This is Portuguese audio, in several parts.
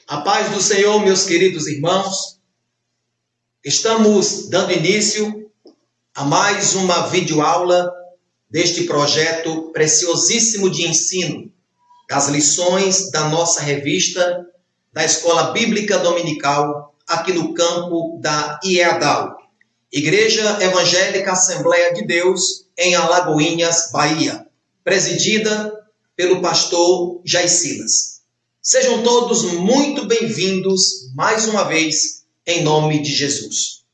A paz do Senhor, meus queridos irmãos, estamos dando início a mais uma videoaula deste projeto preciosíssimo de ensino das lições da nossa revista da Escola Bíblica Dominical aqui no campo da IEADAL, Igreja Evangélica Assembleia de Deus em Alagoinhas, Bahia, presidida pelo pastor Jair Silas. Sejam todos muito bem-vindos mais uma vez, em nome de Jesus.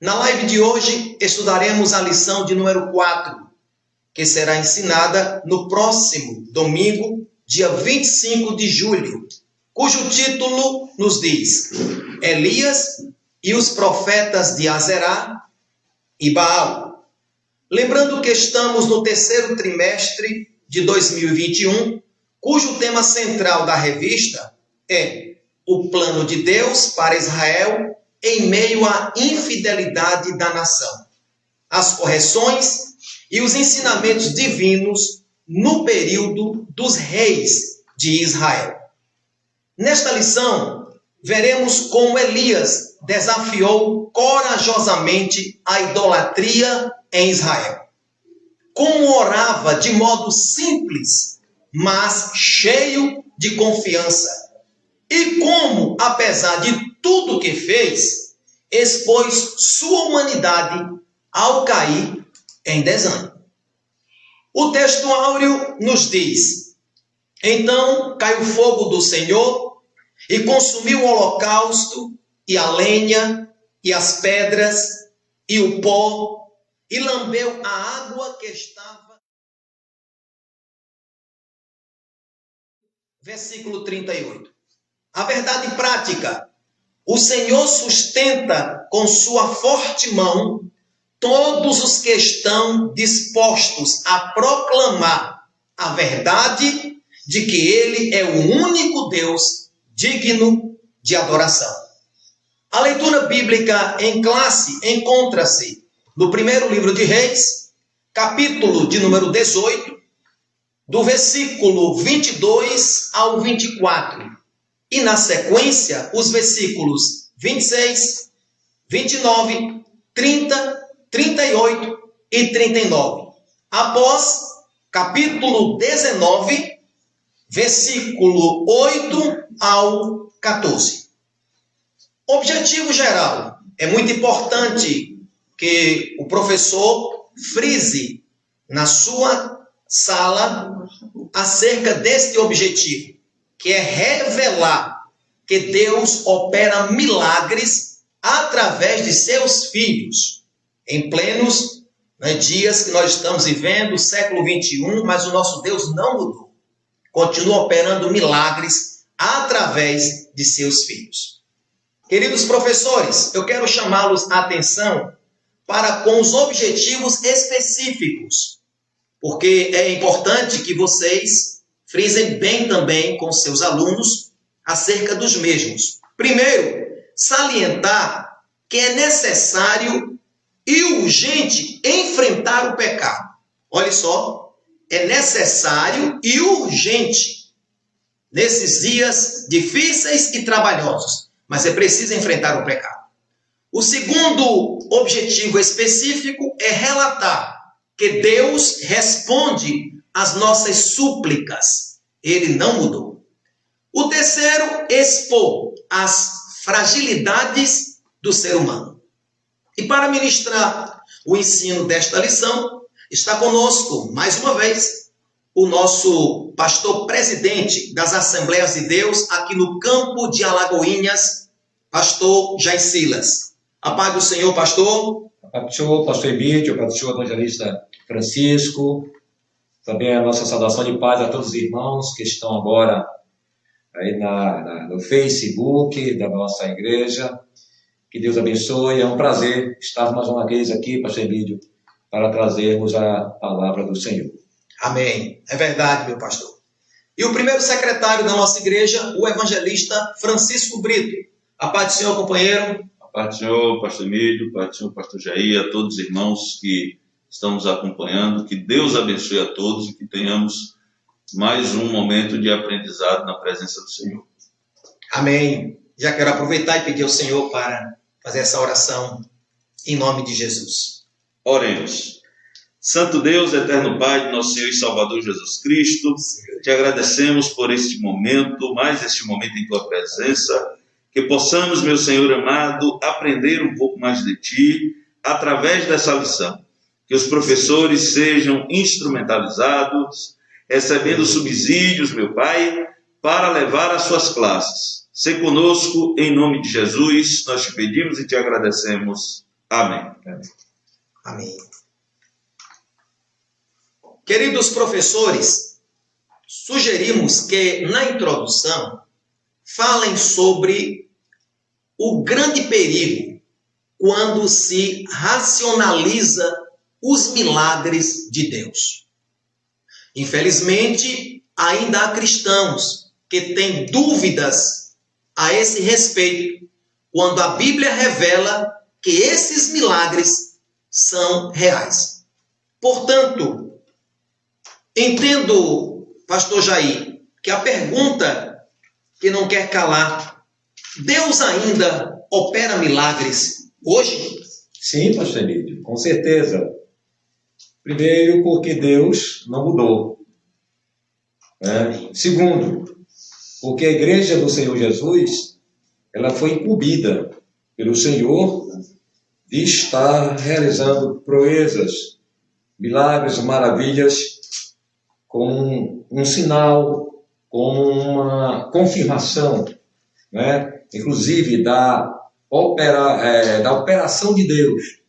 Na live de hoje, estudaremos a lição de número 4, que será ensinada no próximo domingo, dia 25 de julho, cujo título nos diz: Elias e os profetas de Azerá e Baal. Lembrando que estamos no terceiro trimestre de 2021, cujo tema central da revista é o plano de Deus para Israel em meio à infidelidade da nação, as correções e os ensinamentos divinos no período dos reis de Israel. Nesta lição, veremos como Elias desafiou corajosamente a idolatria em Israel, como orava de modo simples, mas cheio de confiança. E como, apesar de tudo que fez, expôs sua humanidade ao cair em desânimo. O texto áureo nos diz: Então caiu o fogo do Senhor e consumiu o holocausto e a lenha e as pedras e o pó e lambeu a água que estava. Versículo 38. A verdade prática: o Senhor sustenta com sua forte mão todos os que estão dispostos a proclamar a verdade de que Ele é o único Deus digno de adoração. A leitura bíblica em classe encontra-se no primeiro livro de Reis, capítulo de número 18, do versículo 22 ao 24. E na sequência, os versículos 26, 29, 30, 38 e 39. Após capítulo 19, versículo 8 ao 14. Objetivo geral. É muito importante que o professor frise na sua sala acerca deste objetivo, que é revelar que Deus opera milagres através de seus filhos, em plenos dias que nós estamos vivendo, século 21, mas o nosso Deus não mudou. Continua operando milagres através de seus filhos. Queridos professores, eu quero chamá-los a atenção para com os objetivos específicos, porque é importante que vocês frisem bem também com seus alunos acerca dos mesmos. Primeiro, salientar que é necessário e urgente enfrentar o pecado. Olha só, é necessário e urgente nesses dias difíceis e trabalhosos, mas é preciso enfrentar o pecado. O segundo objetivo específico é relatar que Deus responde às nossas súplicas. Ele não mudou. O terceiro, expor as fragilidades do ser humano. E para ministrar o ensino desta lição, está conosco, mais uma vez, o nosso pastor presidente das Assembleias de Deus aqui no campo de Alagoinhas, pastor Jair Silas. A paz do Senhor, pastor. A paz do Senhor, pastor Emílio, a paz do Senhor, evangelista Francisco. Também a nossa saudação de paz a todos os irmãos que estão agora aí no Facebook da nossa igreja. Que Deus abençoe. É um prazer estar mais uma vez aqui, pastor Emílio, para trazermos a palavra do Senhor. Amém. É verdade, meu pastor. E o primeiro secretário da nossa igreja, o evangelista Francisco Brito. A paz do Senhor, companheiro. A paz do Senhor, pastor Emílio, a paz do Senhor, pastor Jair, a todos os irmãos que estão nos acompanhando. Que Deus abençoe a todos e que tenhamos mais um momento de aprendizado na presença do Senhor. Amém. Já quero aproveitar e pedir ao Senhor para fazer essa oração em nome de Jesus. Oremos. Santo Deus, eterno Pai de nosso Senhor e Salvador Jesus Cristo, te agradecemos por este momento, mais este momento em tua presença, que possamos, meu Senhor amado, aprender um pouco mais de ti através dessa lição. Que os professores sejam instrumentalizados, recebendo subsídios, meu Pai, para levar as suas classes. Sê conosco, em nome de Jesus, nós te pedimos e te agradecemos. Amém. Amém. Queridos professores, sugerimos que na introdução falem sobre o grande perigo quando se racionaliza os milagres de Deus. Infelizmente, ainda há cristãos que têm dúvidas a esse respeito, quando a Bíblia revela que esses milagres são reais. Portanto, entendo, pastor Jair, que a pergunta que não quer calar: Deus ainda opera milagres hoje? Sim, pastor Emílio, com certeza. Primeiro, porque Deus não mudou. Segundo, porque a igreja do Senhor Jesus, ela foi incumbida pelo Senhor de estar realizando proezas, milagres, maravilhas, como um sinal, como uma confirmação, né? Inclusive da operação de Deus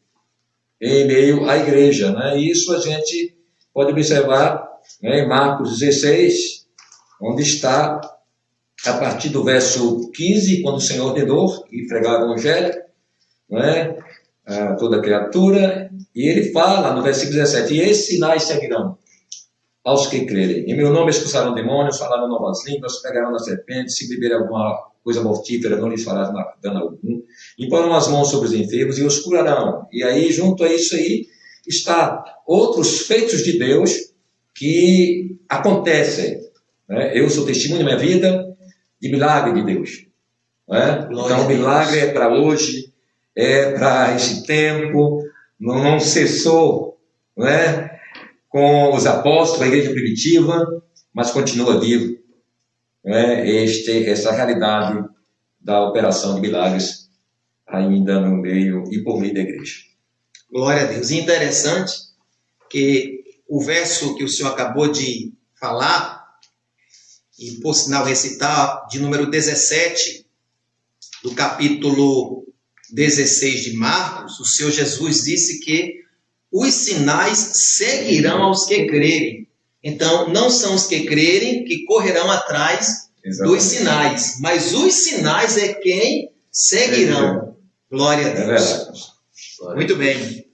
em meio à igreja, né? Isso a gente pode observar, né, em Marcos 16, onde está, a partir do verso 15, quando o Senhor ordenou e pregava o evangelho, né, a toda criatura, e ele fala no versículo 17: e esses sinais seguirão aos que crerem. Em meu nome expulsarão demônios, falarão novas línguas, pegarão na serpente, se beberem alguma coisa mortífera, não lhes fará dano algum, imporão as mãos sobre os enfermos e os curarão. E aí, junto a isso aí, está outros feitos de Deus que acontecem. Né? Eu sou testemunho na minha vida de milagre de Deus. Né? Então, o milagre é para hoje, é para esse tempo, não cessou, né, com os apóstolos, a igreja primitiva, mas continua vivo, né, essa realidade da operação de milagres ainda no meio e por meio da igreja. Glória a Deus. E interessante que o verso que o senhor acabou de falar, e por sinal recitar, de número 17, do capítulo 16 de Marcos, o Senhor Jesus disse que os sinais seguirão aos que crerem. Então, não são os que crerem que correrão atrás dos sinais, mas os sinais é quem seguirão. Glória a Deus. Muito bem.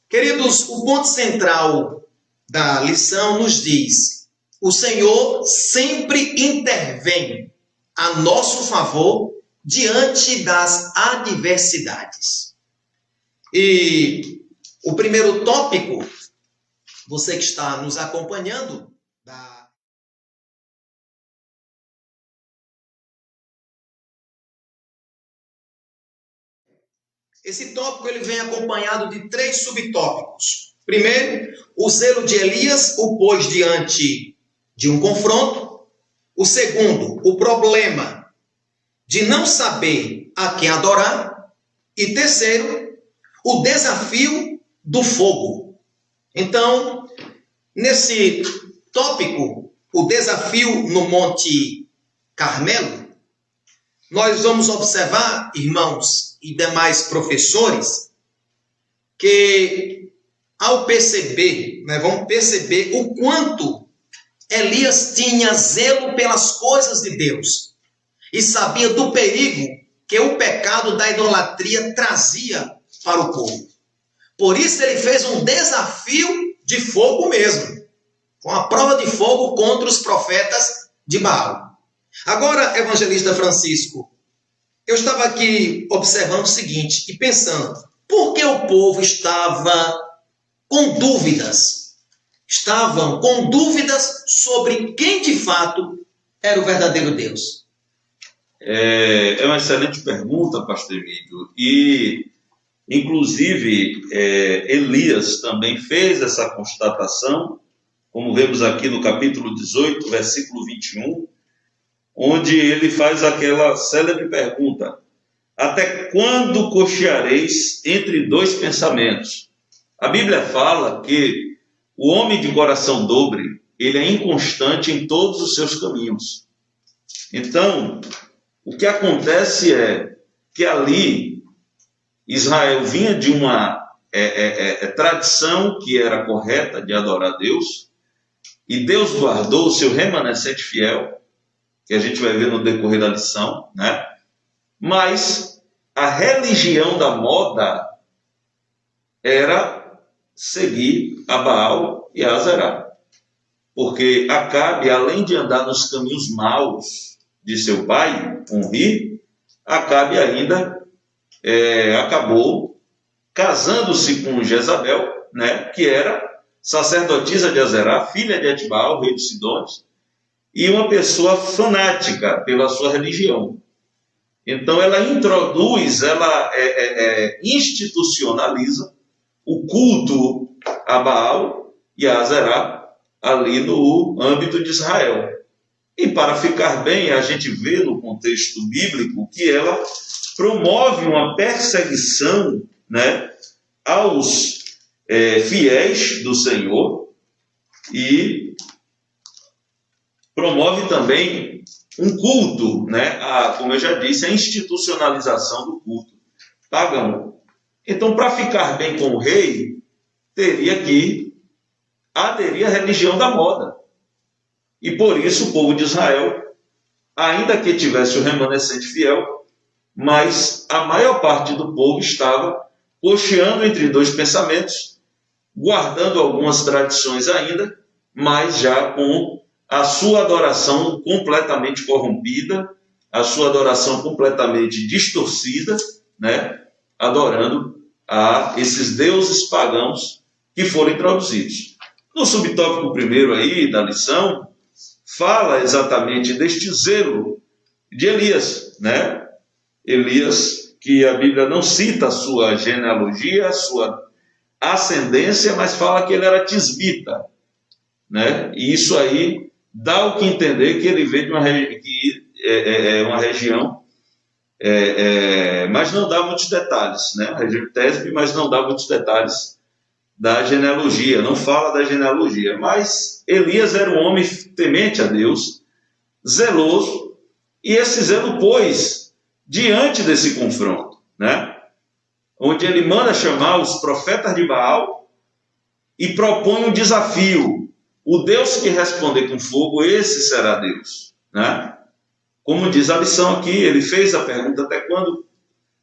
Queridos, o ponto central da lição nos diz: o Senhor sempre intervém a nosso favor diante das adversidades. E o primeiro tópico, você que está nos acompanhando, esse tópico ele vem acompanhado de 3 subtópicos. Primeiro, o zelo de Elias o pôs diante de um confronto. O segundo, o problema de não saber a quem adorar. E terceiro, o desafio do fogo. Então, nesse tópico, o desafio no Monte Carmelo, nós vamos observar, irmãos e demais professores, que ao perceber, vamos perceber o quanto Elias tinha zelo pelas coisas de Deus e sabia do perigo que o pecado da idolatria trazia para o povo. Por isso ele fez um desafio de fogo mesmo. Foi uma prova de fogo contra os profetas de Baal. Agora, evangelista Francisco, eu estava aqui observando o seguinte e pensando, por que o povo estava com dúvidas? Estavam com dúvidas sobre quem de fato era o verdadeiro Deus. É uma excelente pergunta, pastor Emílio, e inclusive Elias também fez essa constatação, como vemos aqui no capítulo 18, versículo 21, onde ele faz aquela célebre pergunta: até quando cocheareis entre dois pensamentos? A Bíblia fala que o homem de coração dobre, ele é inconstante em todos os seus caminhos. Então, o que acontece é que ali Israel vinha de uma tradição que era correta de adorar a Deus, e Deus guardou o seu remanescente fiel, que a gente vai ver no decorrer da lição, né? Mas a religião da moda era seguir a Baal e a Azerá, porque Acabe, além de andar nos caminhos maus de seu pai, Omri, Acabe ainda acabou casando-se com Jezabel, né, que era sacerdotisa de Azerá, filha de Etbaal, rei dos Sidônios, e uma pessoa fanática pela sua religião. Então ela introduz, ela institucionaliza o culto a Baal e a Azerá ali no âmbito de Israel. E para ficar bem, a gente vê no contexto bíblico que ela promove uma perseguição, né, aos fiéis do Senhor, e promove também um culto, né, como eu já disse, a institucionalização do culto pagão. Então, para ficar bem com o rei, teria que aderir à religião da moda. E por isso o povo de Israel, ainda que tivesse o remanescente fiel, mas a maior parte do povo estava cocheando entre dois pensamentos, guardando algumas tradições ainda, mas já com a sua adoração completamente corrompida, a sua adoração completamente distorcida, né? Adorando a esses deuses pagãos que foram introduzidos. No subtópico primeiro aí da lição, fala exatamente deste zelo de Elias, né? Elias, que a Bíblia não cita a sua genealogia, a sua ascendência, mas fala que ele era tisbita, né? E isso aí dá o que entender que ele veio de uma região, mas não dá muitos detalhes, né? A região de Tesbe, mas não dá muitos detalhes da genealogia, não fala da genealogia. Mas Elias era um homem temente a Deus, zeloso, e esse zelo pôs diante desse confronto, né? Onde ele manda chamar os profetas de Baal e propõe um desafio. O Deus que responder com fogo, esse será Deus, né? Como diz a lição aqui, ele fez a pergunta: até quando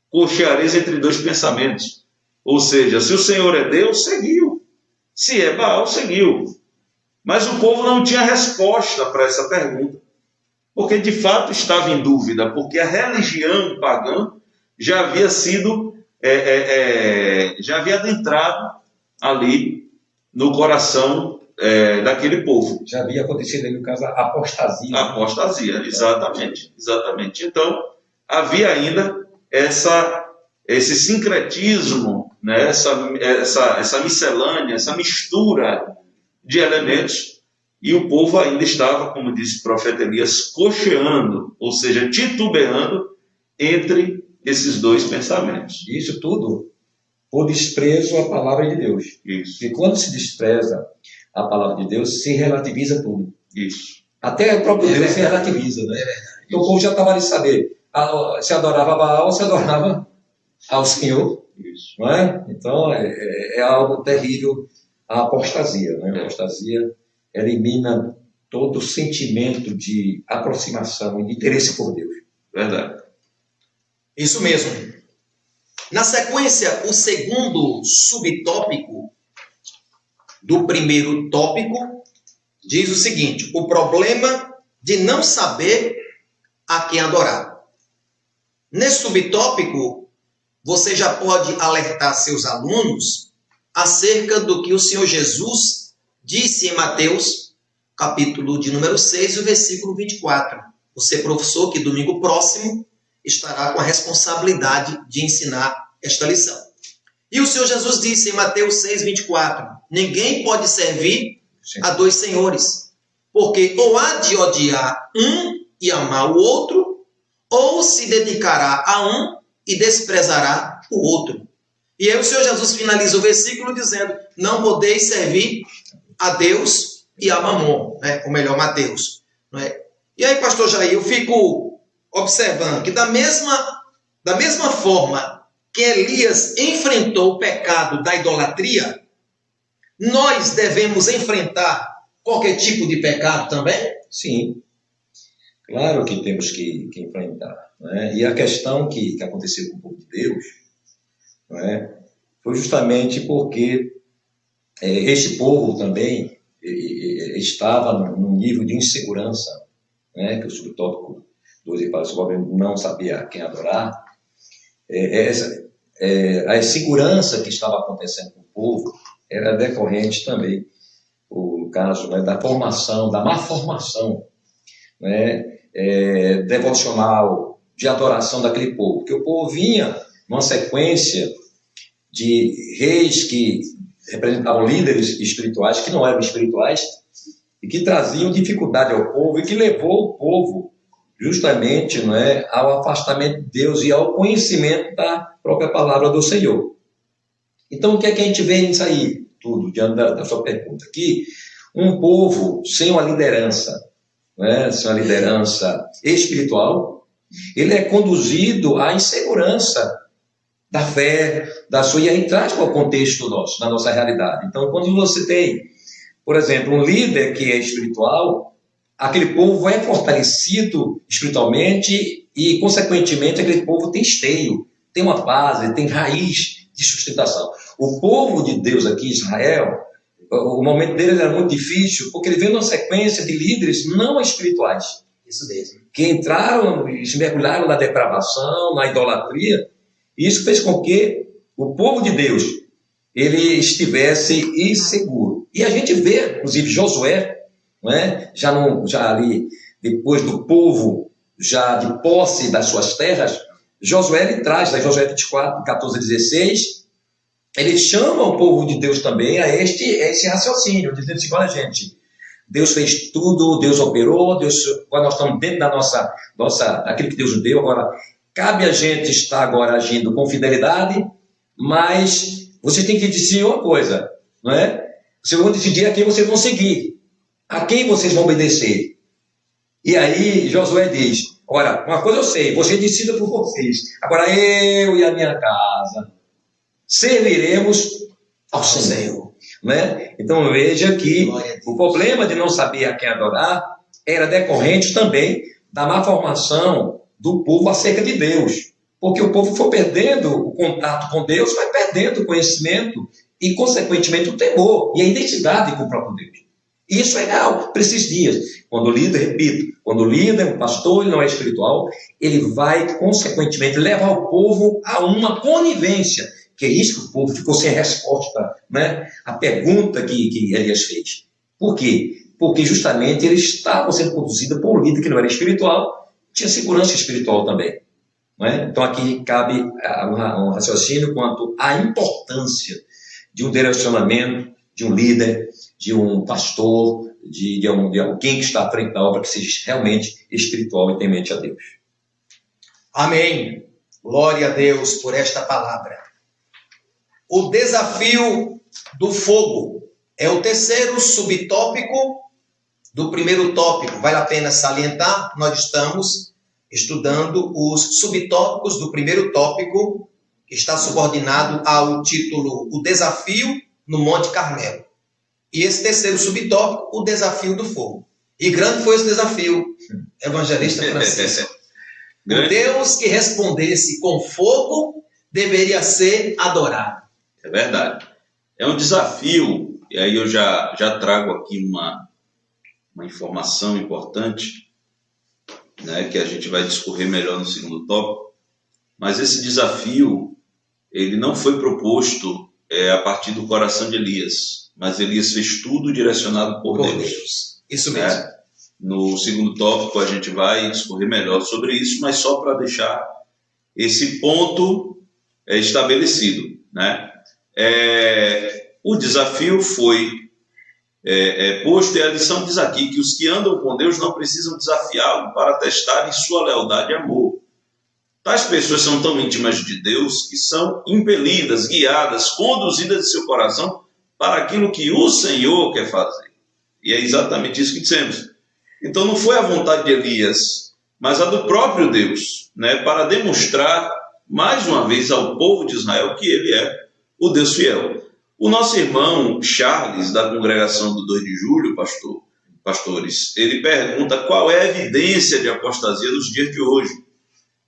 cocheareis entre dois pensamentos? Ou seja, se o Senhor é Deus, seguiu. Se é Baal, seguiu. Mas o povo não tinha resposta para essa pergunta, porque de fato estava em dúvida, porque a religião pagã já havia sido, já havia adentrado ali no coração daquele povo. Já havia acontecido aí no caso a apostasia. A apostasia, exatamente. Então, havia ainda esse sincretismo, né? essa miscelânea, essa mistura de elementos, e o povo ainda estava, como disse o profeta Elias, cocheando, ou seja, titubeando entre esses dois pensamentos. Isso tudo por desprezo à palavra de Deus. Isso. E quando se despreza a palavra de Deus, se relativiza tudo. Isso. Até o próprio Deus se relativiza, né? Então o povo já estava ali saber se adorava a Baal, se adorava ao Senhor. Isso. Não é? Então é algo terrível a apostasia. Né? A apostasia elimina todo o sentimento de aproximação e de interesse por Deus. Verdade. Isso mesmo. Na sequência, o segundo subtópico do primeiro tópico diz o seguinte: o problema de não saber a quem adorar. Nesse subtópico, você já pode alertar seus alunos acerca do que o Senhor Jesus disse em Mateus, capítulo de número 6, o versículo 24. Você, professor, que domingo próximo estará com a responsabilidade de ensinar esta lição. E o Senhor Jesus disse em Mateus 6, 24, ninguém pode servir a dois senhores, porque ou há de odiar um e amar o outro, ou se dedicará a um e desprezará o outro. E aí o Senhor Jesus finaliza o versículo dizendo, não podeis servir a Deus e a Mamon, né? Ou melhor, Mateus. Não é? E aí, pastor Jair, eu fico observando que da mesma forma que Elias enfrentou o pecado da idolatria, nós devemos enfrentar qualquer tipo de pecado também? Sim, claro que temos que enfrentar. Né? E a questão que aconteceu com o povo de Deus, né, foi justamente porque este povo também estava num nível de insegurança, né, que o subtópico 12 fala sobre não sabia quem adorar. A insegurança que estava acontecendo com o povo era decorrente também, no caso, né, da formação, da má formação, né, devocional, de adoração daquele povo, porque o povo vinha numa sequência de reis que representavam líderes espirituais, que não eram espirituais, e que traziam dificuldade ao povo, e que levou o povo justamente, não é, ao afastamento de Deus e ao conhecimento da própria palavra do Senhor. Então, o que é que a gente vê nisso aí? Tudo, diante da sua pergunta. Que um povo sem uma liderança, né, sem uma liderança espiritual, ele é conduzido à insegurança da fé, da sua, e aí traz para o contexto nosso, da nossa realidade. Então, quando você tem, por exemplo, um líder que é espiritual, aquele povo é fortalecido espiritualmente e, consequentemente, aquele povo tem esteio, tem uma base, tem raiz de sustentação. O povo de Deus aqui, Israel, o momento dele era muito difícil, porque ele veio numa sequência de líderes não espirituais. Isso mesmo. Que entraram e se mergulharam na depravação, na idolatria. Isso fez com que o povo de Deus ele estivesse inseguro. E a gente vê, inclusive, Josué, né, já ali, depois do povo, já de posse das suas terras, Josué ele traz, né, Josué 24, 14 a 16, ele chama o povo de Deus também a esse raciocínio, dizendo assim, olha gente, Deus fez tudo, Deus operou, agora nós estamos dentro da daquilo que Deus nos deu, agora cabe a gente estar agora agindo com fidelidade, mas vocês têm que decidir uma coisa, não é? Vocês vão decidir a quem vocês vão seguir, a quem vocês vão obedecer. E aí Josué diz, olha, uma coisa eu sei, você decida por vocês, agora eu e a minha casa serviremos ao Senhor. Né? Então veja que o problema de não saber a quem adorar era decorrente também da má formação do povo acerca de Deus, porque o povo foi perdendo o contato com Deus, vai perdendo o conhecimento e consequentemente o temor e a identidade com o próprio Deus. E isso é real para esses dias. Quando o líder, repito, quando o líder, o pastor, ele não é espiritual, ele vai consequentemente levar o povo a uma conivência. Que é isso que o povo ficou sem resposta, né? A pergunta que Elias fez. Por quê? Porque justamente ele estava sendo conduzido por um líder que não era espiritual, tinha segurança espiritual também. Né? Então aqui cabe um raciocínio quanto à importância de um direcionamento, de um líder, de um pastor, de alguém que está à frente da obra, que seja realmente espiritual e temente a Deus. Amém. Glória a Deus por esta palavra. O desafio do fogo é o terceiro subtópico do primeiro tópico. Vale a pena salientar, nós estamos estudando os subtópicos do primeiro tópico, que está subordinado ao título O Desafio no Monte Carmelo. E esse terceiro subtópico, o desafio do fogo. E grande foi esse desafio, evangelista Francisco. O Deus que respondesse com fogo deveria ser adorado. É verdade. É um desafio, e aí eu já trago aqui uma informação importante, né, que a gente vai discorrer melhor no segundo tópico. Mas esse desafio, ele não foi proposto a partir do coração de Elias, mas Elias fez tudo direcionado por Deus. Isso mesmo. Né? No segundo tópico a gente vai discorrer melhor sobre isso, mas só para deixar esse ponto estabelecido, né? O desafio foi posto, e a lição diz aqui que os que andam com Deus não precisam desafiá-lo para testarem sua lealdade e amor. Tais pessoas são tão íntimas de Deus que são impelidas, guiadas, conduzidas de seu coração para aquilo que o Senhor quer fazer. E é exatamente isso que dissemos. Então não foi a vontade de Elias, mas a do próprio Deus, né, para demonstrar mais uma vez ao povo de Israel que ele é o Deus fiel. O nosso irmão Charles, da congregação do 2 de julho, pastores, ele pergunta qual é a evidência de apostasia nos dias de hoje.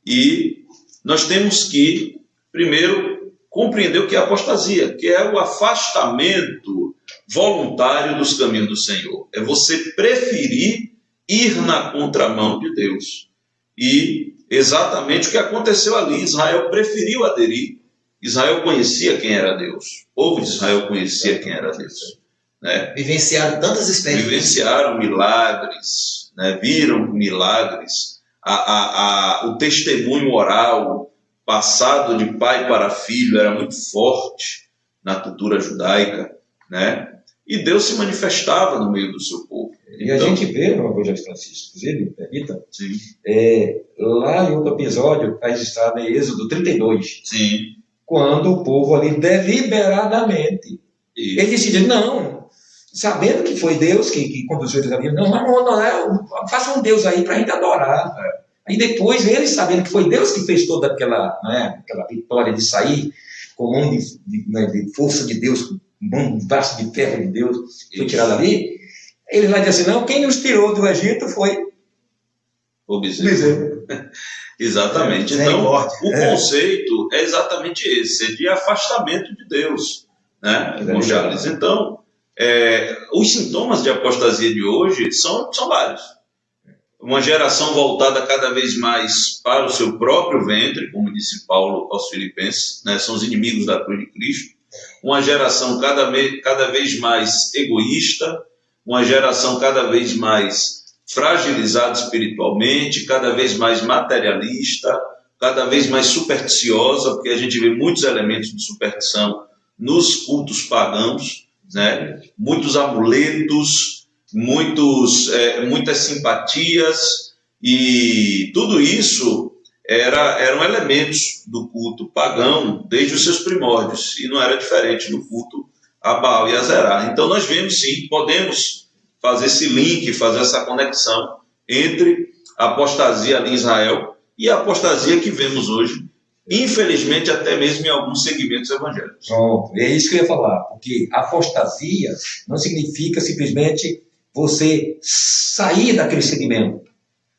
E nós temos que, primeiro, compreender o que é apostasia, que é o afastamento voluntário dos caminhos do Senhor. É você preferir ir na contramão de Deus. E exatamente o que aconteceu ali, Israel preferiu aderir. Israel conhecia quem era Deus. O povo de Israel conhecia quem era Deus. Né? Vivenciaram tantas experiências. Vivenciaram milagres, né? Viram milagres. O testemunho oral passado de pai para filho era muito forte na cultura judaica, né? E Deus se manifestava no meio do seu povo. E a gente vê, meu Evangelho Francisco, inclusive, permita, Sim. Lá em outro episódio, está registrado em Êxodo 32, Sim. quando o povo ali deliberadamente, ele decidiu, não, sabendo que foi Deus que conduziu eles ali, não, faça um Deus aí para a gente adorar. Aí depois, eles sabendo que foi Deus que fez toda aquela vitória de sair com mão de força de Deus, com um braço de ferro de Deus, foi tirado ali, eles lá dizem assim, não, quem nos tirou do Egito foi o bezerro. Exatamente. Então, o conceito é exatamente esse, é de afastamento de Deus, né, com Charles. Então, os sintomas de apostasia de hoje são vários. Uma geração voltada cada vez mais para o seu próprio ventre, como disse Paulo aos Filipenses, né, são os inimigos da cruz de Cristo. Uma geração cada vez mais egoísta, uma geração cada vez mais fragilizada espiritualmente, cada vez mais materialista, cada vez mais supersticiosa, porque a gente vê muitos elementos de superstição nos cultos pagãos, né? Muitos amuletos, muitas simpatias, e tudo isso eram elementos do culto pagão desde os seus primórdios, e não era diferente do culto a Baal e a Zerá. Então nós vemos sim, podemos fazer esse link, fazer essa conexão entre a apostasia ali em Israel e a apostasia que vemos hoje, infelizmente até mesmo em alguns segmentos evangélicos. Pronto, é isso que eu ia falar, porque apostasia não significa simplesmente você sair daquele segmento.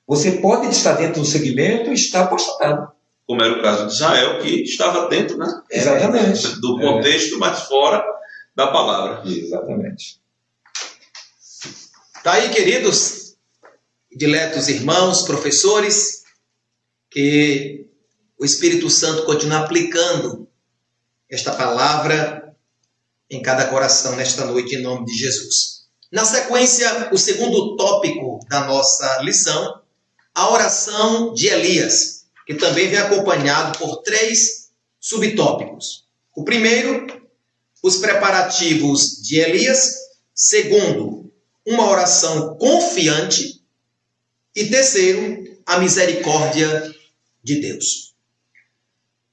Você pode estar dentro do segmento e estar apostado. Como era o caso de Israel, que estava dentro, né? Exatamente. Do contexto, mas fora da palavra. Exatamente. Tá aí, queridos, diletos irmãos, professores, que o Espírito Santo continue aplicando esta palavra em cada coração nesta noite, em nome de Jesus. Na sequência, o segundo tópico da nossa lição, a oração de Elias, que também vem acompanhado por 3 subtópicos. O primeiro, os preparativos de Elias. Segundo, uma oração confiante. E terceiro, a misericórdia de Deus.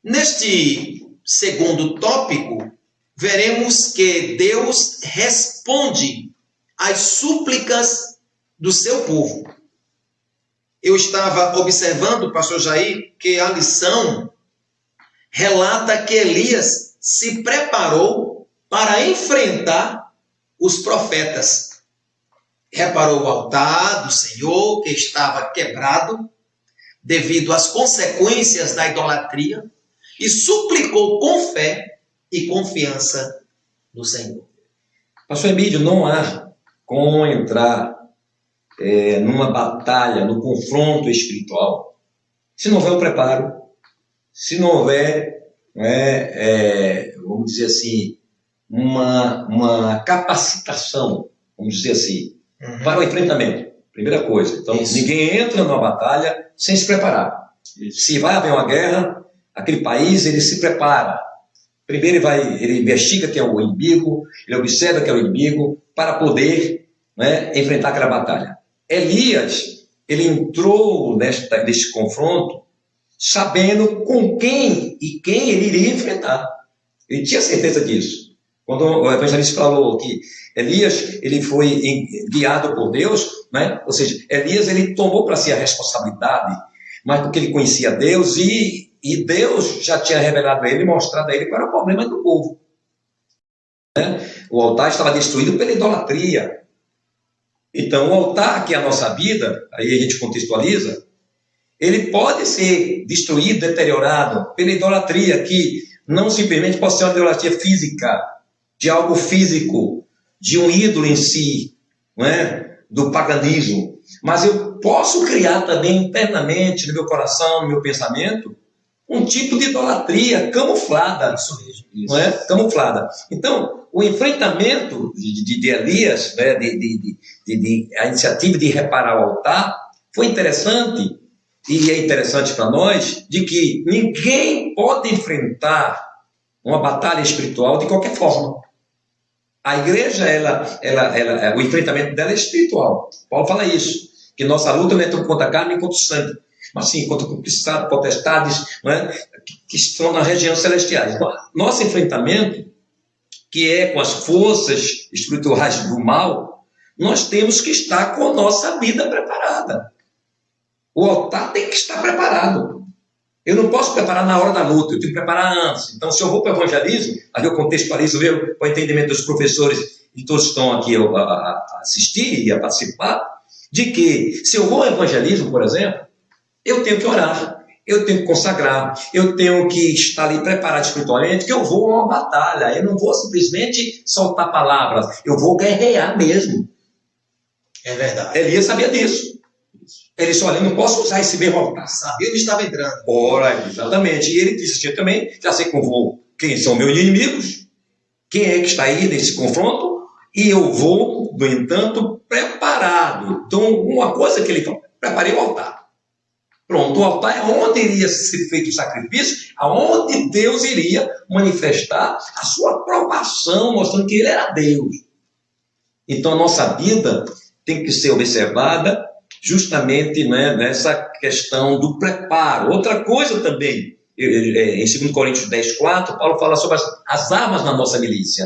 Neste segundo tópico, veremos que Deus responde às súplicas do seu povo. Eu estava observando, pastor Jair, que a lição relata que Elias se preparou para enfrentar os profetas. Reparou o altar do Senhor, que estava quebrado devido às consequências da idolatria, e suplicou com fé e confiança no Senhor. Pastor Emílio, não há como entrar numa batalha, no confronto espiritual, se não houver o preparo, se não houver, vamos dizer assim, uma capacitação, vamos dizer assim, para o enfrentamento. Primeira coisa. Então, ninguém entra numa batalha sem se preparar. Se vai haver uma guerra, aquele país, ele se prepara. Primeiro ele investiga quem é o inimigo, ele observa quem é o inimigo, para poder enfrentar aquela batalha. Elias, ele entrou neste confronto sabendo com quem ele iria enfrentar. Ele tinha certeza disso. Quando o evangelista falou que Elias, ele foi guiado por Deus, ou seja, Elias, ele tomou para si a responsabilidade, mas porque ele conhecia Deus e Deus já tinha revelado a ele, mostrado a ele qual era o problema do povo. O altar estava destruído pela idolatria. Então, o altar, que é a nossa vida, aí a gente contextualiza, ele pode ser destruído, deteriorado pela idolatria, que não simplesmente pode ser uma idolatria física, de algo físico, de um ídolo em si, do paganismo. Mas eu posso criar também internamente, no meu coração, no meu pensamento, um tipo de idolatria camuflada. Isso mesmo. Camuflada. Então, o enfrentamento de Elias, a iniciativa de reparar o altar, foi interessante, e é interessante para nós, de que ninguém pode enfrentar uma batalha espiritual de qualquer forma. A igreja, o enfrentamento dela é espiritual. Paulo fala isso, que nossa luta não é contra a carne nem contra o sangue, mas sim contra potestades, que estão nas regiões celestiais. Então, nosso enfrentamento, que é com as forças espirituais do mal, nós temos que estar com a nossa vida preparada. O altar tem que estar preparado. Eu não posso preparar na hora da luta, eu tenho que preparar antes. Então, se eu vou para o evangelismo, aí eu contextualizo para o entendimento dos professores e todos que estão aqui a assistir e a participar, de que se eu vou ao evangelismo, por exemplo, eu tenho que orar, eu tenho que consagrar, eu tenho que estar ali preparado espiritualmente, que eu vou a uma batalha, eu não vou simplesmente soltar palavras, eu vou guerrear mesmo. É verdade. Elias sabia disso. Ele disse, olha, eu não posso usar esse mesmo altar. Sabia onde estava entrando. Ora, exatamente. E ele disse assim, também, já sei como vou, quem são meus inimigos, quem é que está aí nesse confronto, e eu vou, no entanto, preparado. Então, uma coisa que ele falou, preparei o altar. Pronto, o altar é onde iria ser feito o sacrifício, aonde Deus iria manifestar a sua aprovação, mostrando que ele era Deus. Então, a nossa vida tem que ser observada justamente nessa questão do preparo. Outra coisa também, em 2 Coríntios 10:4, Paulo fala sobre as armas na nossa milícia.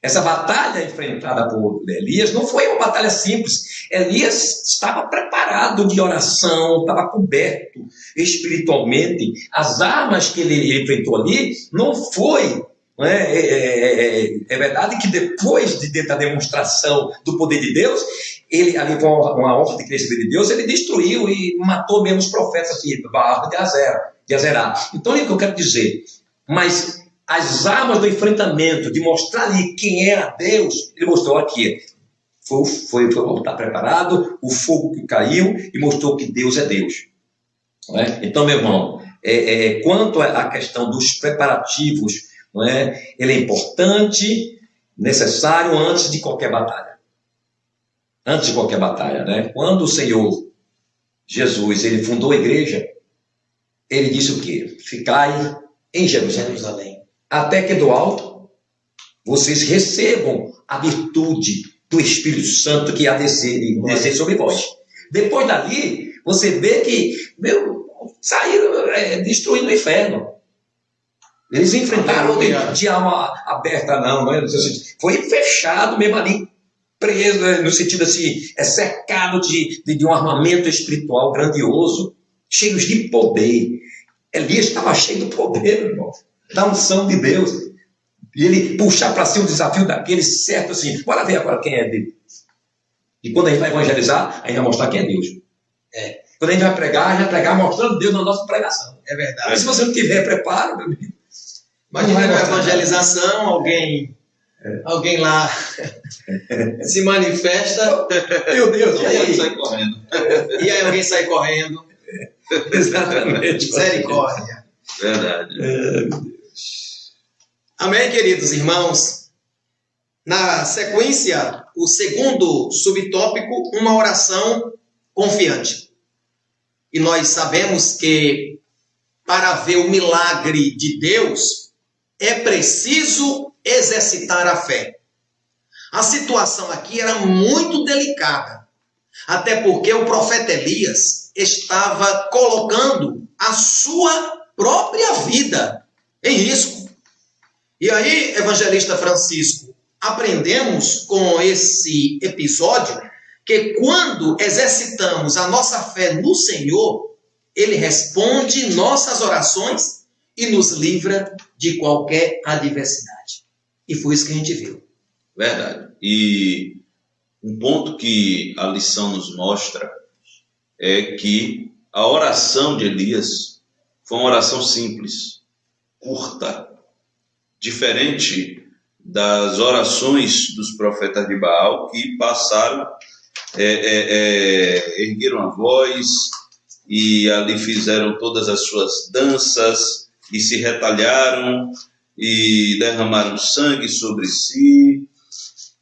Essa batalha enfrentada por Elias não foi uma batalha simples. Elias estava preparado de oração, estava coberto espiritualmente. As armas que ele enfrentou ali não foi... É verdade que depois da demonstração do poder de Deus, ele ali com uma ordem que recebeu de Deus, ele destruiu e matou mesmo os profetas assim, Baal de Azerá. Então, é o que eu quero dizer. Mas as armas do enfrentamento, de mostrar ali quem era Deus, ele mostrou aqui. Foi o altar preparado, o fogo que caiu e mostrou que Deus é Deus. Então, meu irmão, quanto à questão dos preparativos, ele é importante, necessário antes de qualquer batalha. Antes de qualquer batalha, Quando o Senhor Jesus, ele fundou a igreja, ele disse o quê? Ficai em Jerusalém, até que do alto vocês recebam a virtude do Espírito Santo que há descer sobre vós. Depois dali, você vê que saíram destruindo o inferno. Eles enfrentaram de alma aberta, não. Foi fechado mesmo ali, preso, no sentido assim, cercado de um armamento espiritual grandioso, cheios de poder. Elias estava cheio do poder, irmão, da unção de Deus. E ele puxar para si o desafio daquele certo assim, bora ver agora quem é Deus. E quando a gente vai evangelizar, a gente vai mostrar quem é Deus. Quando a gente vai pregar, a gente vai pregar mostrando Deus na nossa pregação. É verdade. Mas se você não tiver preparo, meu amigo, imagina na evangelização, alguém Alguém lá se manifesta, meu Deus, e aí? Sai correndo. E aí alguém sai correndo. Exatamente. Misericórdia. Verdade. Amém, queridos irmãos? Na sequência, o segundo subtópico, uma oração confiante. E nós sabemos que para ver o milagre de Deus, é preciso exercitar a fé. A situação aqui era muito delicada, até porque o profeta Elias estava colocando a sua própria vida em risco. E aí, evangelista Francisco, aprendemos com esse episódio que quando exercitamos a nossa fé no Senhor, Ele responde nossas orações e nos livra de qualquer adversidade. E foi isso que a gente viu. Verdade. E um ponto que a lição nos mostra é que a oração de Elias foi uma oração simples, curta, diferente das orações dos profetas de Baal, que passaram, ergueram a voz e ali fizeram todas as suas danças e se retalharam e derramaram sangue sobre si.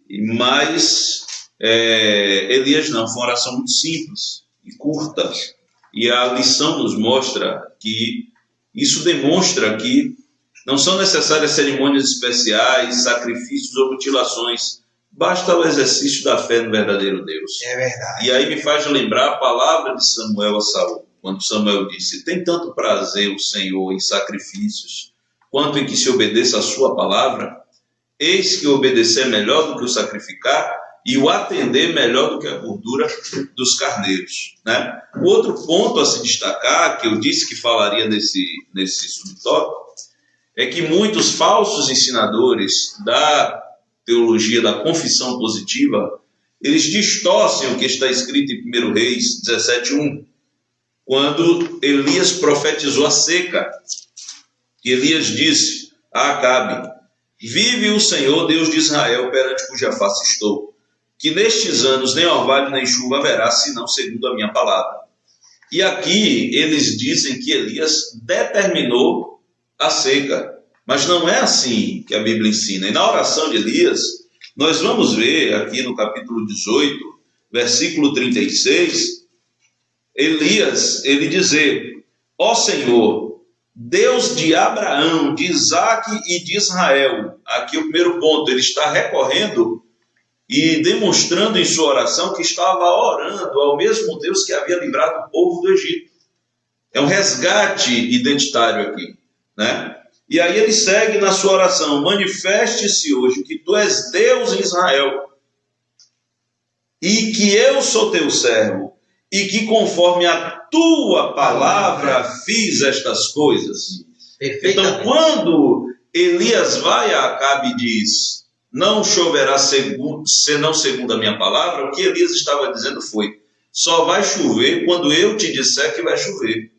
Mas Elias não, foi uma oração muito simples e curta. E a lição nos mostra que isso demonstra que não são necessárias cerimônias especiais, sacrifícios ou mutilações. Basta o exercício da fé no verdadeiro Deus. É verdade. E aí me faz lembrar a palavra de Samuel a Saul, quando Samuel disse: tem tanto prazer o Senhor em sacrifícios, quanto em que se obedeça a sua palavra. Eis que obedecer é melhor do que o sacrificar, e o atender melhor do que a gordura dos carneiros, né? O outro ponto a se destacar, que eu disse que falaria nesse subtópico, é que muitos falsos ensinadores da teologia da confissão positiva, eles distorcem o que está escrito em 1 Reis 17:1, quando Elias profetizou a seca, que Elias disse a Acabe: vive o Senhor Deus de Israel, perante cuja face estou, que nestes anos nem orvalho nem chuva haverá, senão segundo a minha palavra. E aqui eles dizem que Elias determinou a seca, mas não é assim que a Bíblia ensina. E na oração de Elias, nós vamos ver aqui no capítulo 18, versículo 36, Elias, ele dizer: ó Senhor, Deus de Abraão, de Isaque e de Israel. Aqui o primeiro ponto, ele está recorrendo e demonstrando em sua oração que estava orando ao mesmo Deus que havia livrado o povo do Egito. É um resgate identitário aqui, né? E aí ele segue na sua oração: manifeste-se hoje que tu és Deus em Israel, e que eu sou teu servo, e que conforme a tua palavra fiz estas coisas. Então, quando Elias vai a Acabe e diz: não choverá senão segundo a minha palavra, o que Elias estava dizendo foi: só vai chover quando eu te disser que vai chover.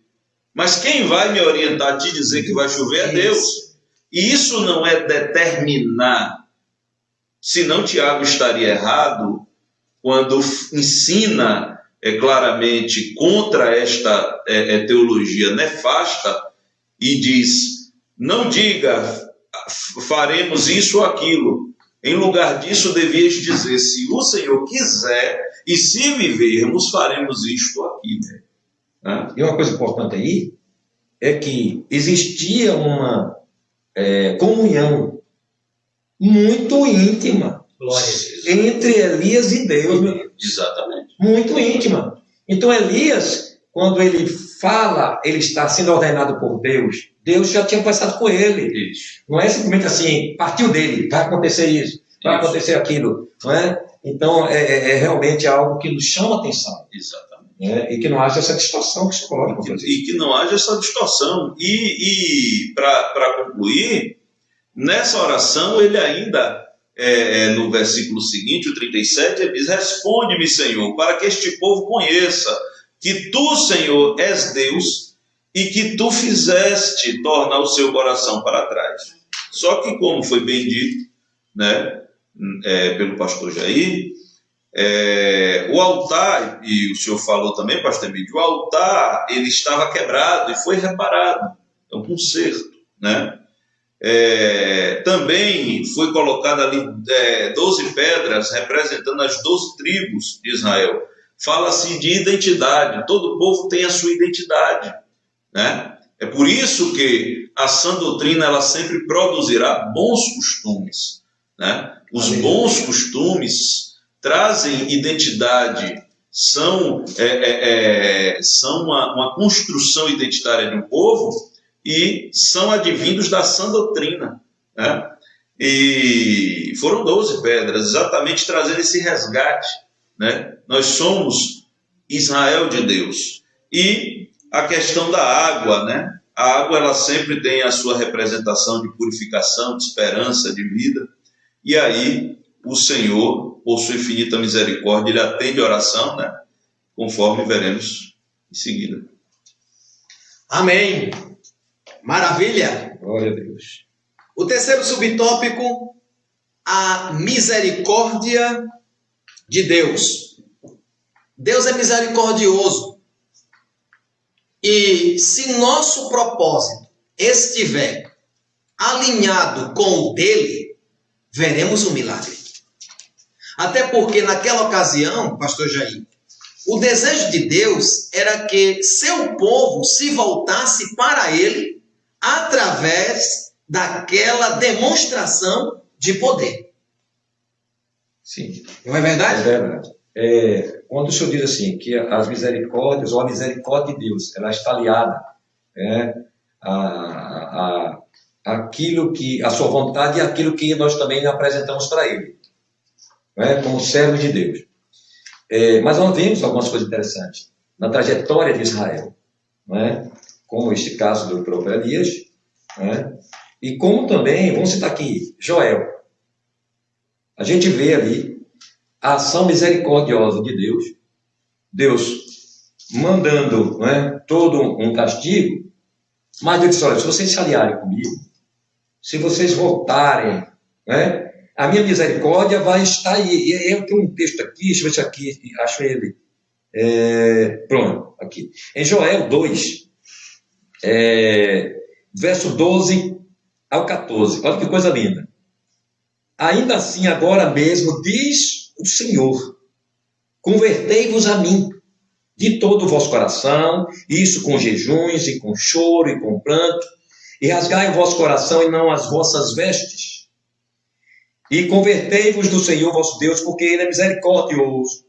Mas quem vai me orientar a te dizer que vai chover é Deus. E isso não é determinar. Senão Tiago estaria errado quando ensina claramente contra esta teologia nefasta e diz: não diga faremos isso ou aquilo. Em lugar disso, devias dizer: se o Senhor quiser e se vivermos, faremos isto ou aquilo. E uma coisa importante aí é que existia uma comunhão muito íntima entre Elias e Deus. Exatamente. Muito íntima. Então Elias, quando ele fala, ele está sendo ordenado por Deus, Deus já tinha conversado com ele. Isso. Não é simplesmente assim, partiu dele, vai acontecer isso, vai acontecer aquilo. Não é? Então é realmente algo que nos chama a atenção. Exatamente. E que não haja essa distorção que se coloca. E que não haja essa distorção. E para concluir, nessa oração ele ainda, no versículo seguinte, o 37, ele diz: responde-me, Senhor, para que este povo conheça que tu, Senhor, és Deus e que tu fizeste tornar o seu coração para trás. Só que, como foi bem dito, né, pelo pastor Jair. O altar, e o senhor falou também, pastor Emílio, o altar ele estava quebrado e foi reparado, é um conserto, né? Também foi colocado ali 12 pedras representando as 12 tribos de Israel. Fala-se de identidade, todo povo tem a sua identidade, né? É por isso que a sã doutrina ela sempre produzirá bons costumes, né? Os bons costumes trazem identidade, são uma construção identitária de um povo e são advindos da sã doutrina, né? E foram 12 pedras, exatamente trazendo esse resgate, né? Nós somos Israel de Deus. E a questão da água, né? A água ela sempre tem a sua representação de purificação, de esperança, de vida. E aí o Senhor, por sua infinita misericórdia, ele atende a oração, né? Conforme veremos em seguida. Amém. Maravilha. Glória a Deus. O terceiro subtópico, a misericórdia de Deus. Deus é misericordioso. E se nosso propósito estiver alinhado com o dele, veremos um milagre. Até porque naquela ocasião, pastor Jair, o desejo de Deus era que seu povo se voltasse para ele através daquela demonstração de poder. Sim. Não é verdade? É verdade. Quando o senhor diz assim, que as misericórdias, ou a misericórdia de Deus, ela está aliada aquilo que, a sua vontade e aquilo que nós também apresentamos para ele, como servos de Deus. Mas nós vimos algumas coisas interessantes na trajetória de Israel, como este caso do próprio Elias, e como também, vamos citar aqui, Joel. A gente vê ali a ação misericordiosa de Deus, Deus mandando todo um castigo, mas Deus disse, olha, se vocês se aliarem comigo, se vocês voltarem, a minha misericórdia vai estar aí. Eu tenho um texto aqui, deixa eu ver se aqui, acho ele. Pronto, aqui. Em Joel 2, verso 12 ao 14, olha que coisa linda. Ainda assim, agora mesmo, diz o Senhor, convertei-vos a mim, de todo o vosso coração, isso com jejuns, e com choro, e com pranto, e rasgai o vosso coração e não as vossas vestes. E convertei-vos do Senhor vosso Deus, porque Ele é misericordioso,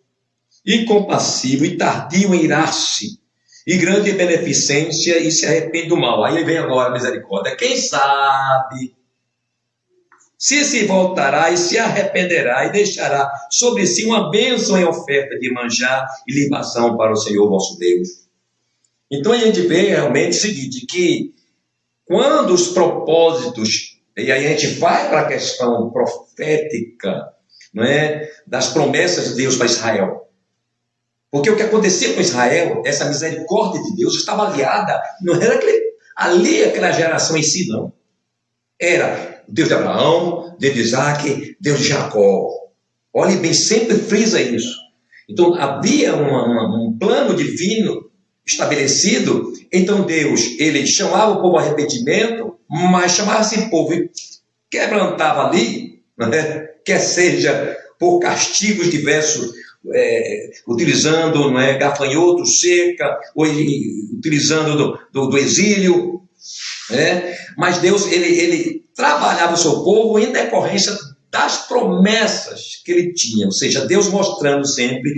e compassivo, e tardio em irar-se, e grande em beneficência, e se arrepende do mal. Aí vem agora a misericórdia. Quem sabe se voltará e se arrependerá e deixará sobre si uma bênção em oferta de manjar e libação para o Senhor vosso Deus. Então a gente vê realmente o seguinte, que quando os propósitos, e aí a gente vai para a questão profética, das promessas de Deus para Israel. Porque o que acontecia com Israel, essa misericórdia de Deus estava aliada, não era aquela geração em si, não. Era o Deus de Abraão, Deus de Isaac, Deus de Jacó. Olhe bem, sempre frisa isso. Então havia um plano divino estabelecido. Então Deus, ele chamava o povo ao arrependimento, mas chamava esse povo e quebrantava ali, quer seja por castigos diversos, utilizando gafanhoto, seca, ou utilizando do exílio. Mas Deus, ele trabalhava o seu povo em decorrência das promessas que ele tinha, ou seja, Deus mostrando sempre,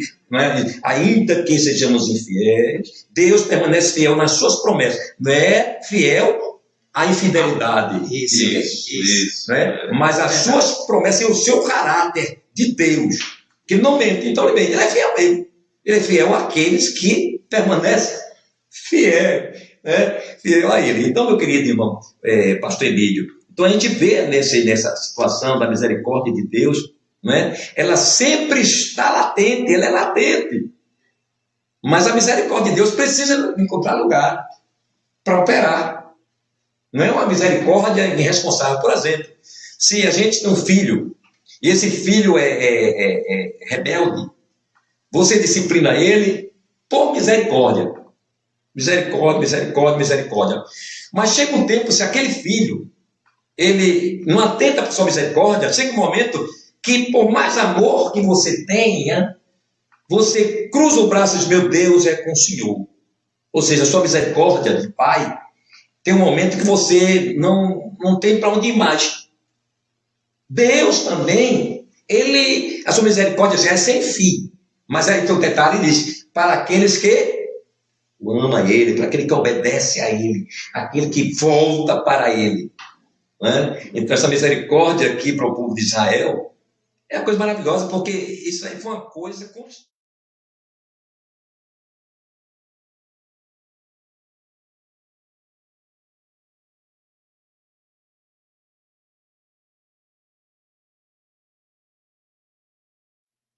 ainda que sejamos infiéis, Deus permanece fiel nas suas promessas, não é fiel à infidelidade, isso. Mas as suas promessas e o seu caráter de Deus, que não mente. Então ele é fiel mesmo, ele é fiel àqueles que permanecem fiel a ele. Então, meu querido irmão, pastor Emílio, então a gente vê nessa situação da misericórdia de Deus, ela sempre está latente, ela é latente. Mas a misericórdia de Deus precisa encontrar lugar para operar. Não é uma misericórdia irresponsável. Por exemplo, se a gente tem um filho e esse filho é rebelde, você disciplina ele por misericórdia. Misericórdia, misericórdia, misericórdia. Mas chega um tempo, se aquele filho, ele não atenta para sua misericórdia, chega um momento que por mais amor que você tenha, você cruza o braço e diz, meu Deus, é com o Senhor. Ou seja, a sua misericórdia de pai, tem um momento que você não tem para onde ir mais. Deus também, a sua misericórdia já é sem fim. Mas aí tem um detalhe, diz, para aqueles que ama ele, para aquele que obedece a ele, aquele que volta para ele. Né? Então essa misericórdia aqui para o povo de Israel é uma coisa maravilhosa, porque isso aí foi uma coisa constante.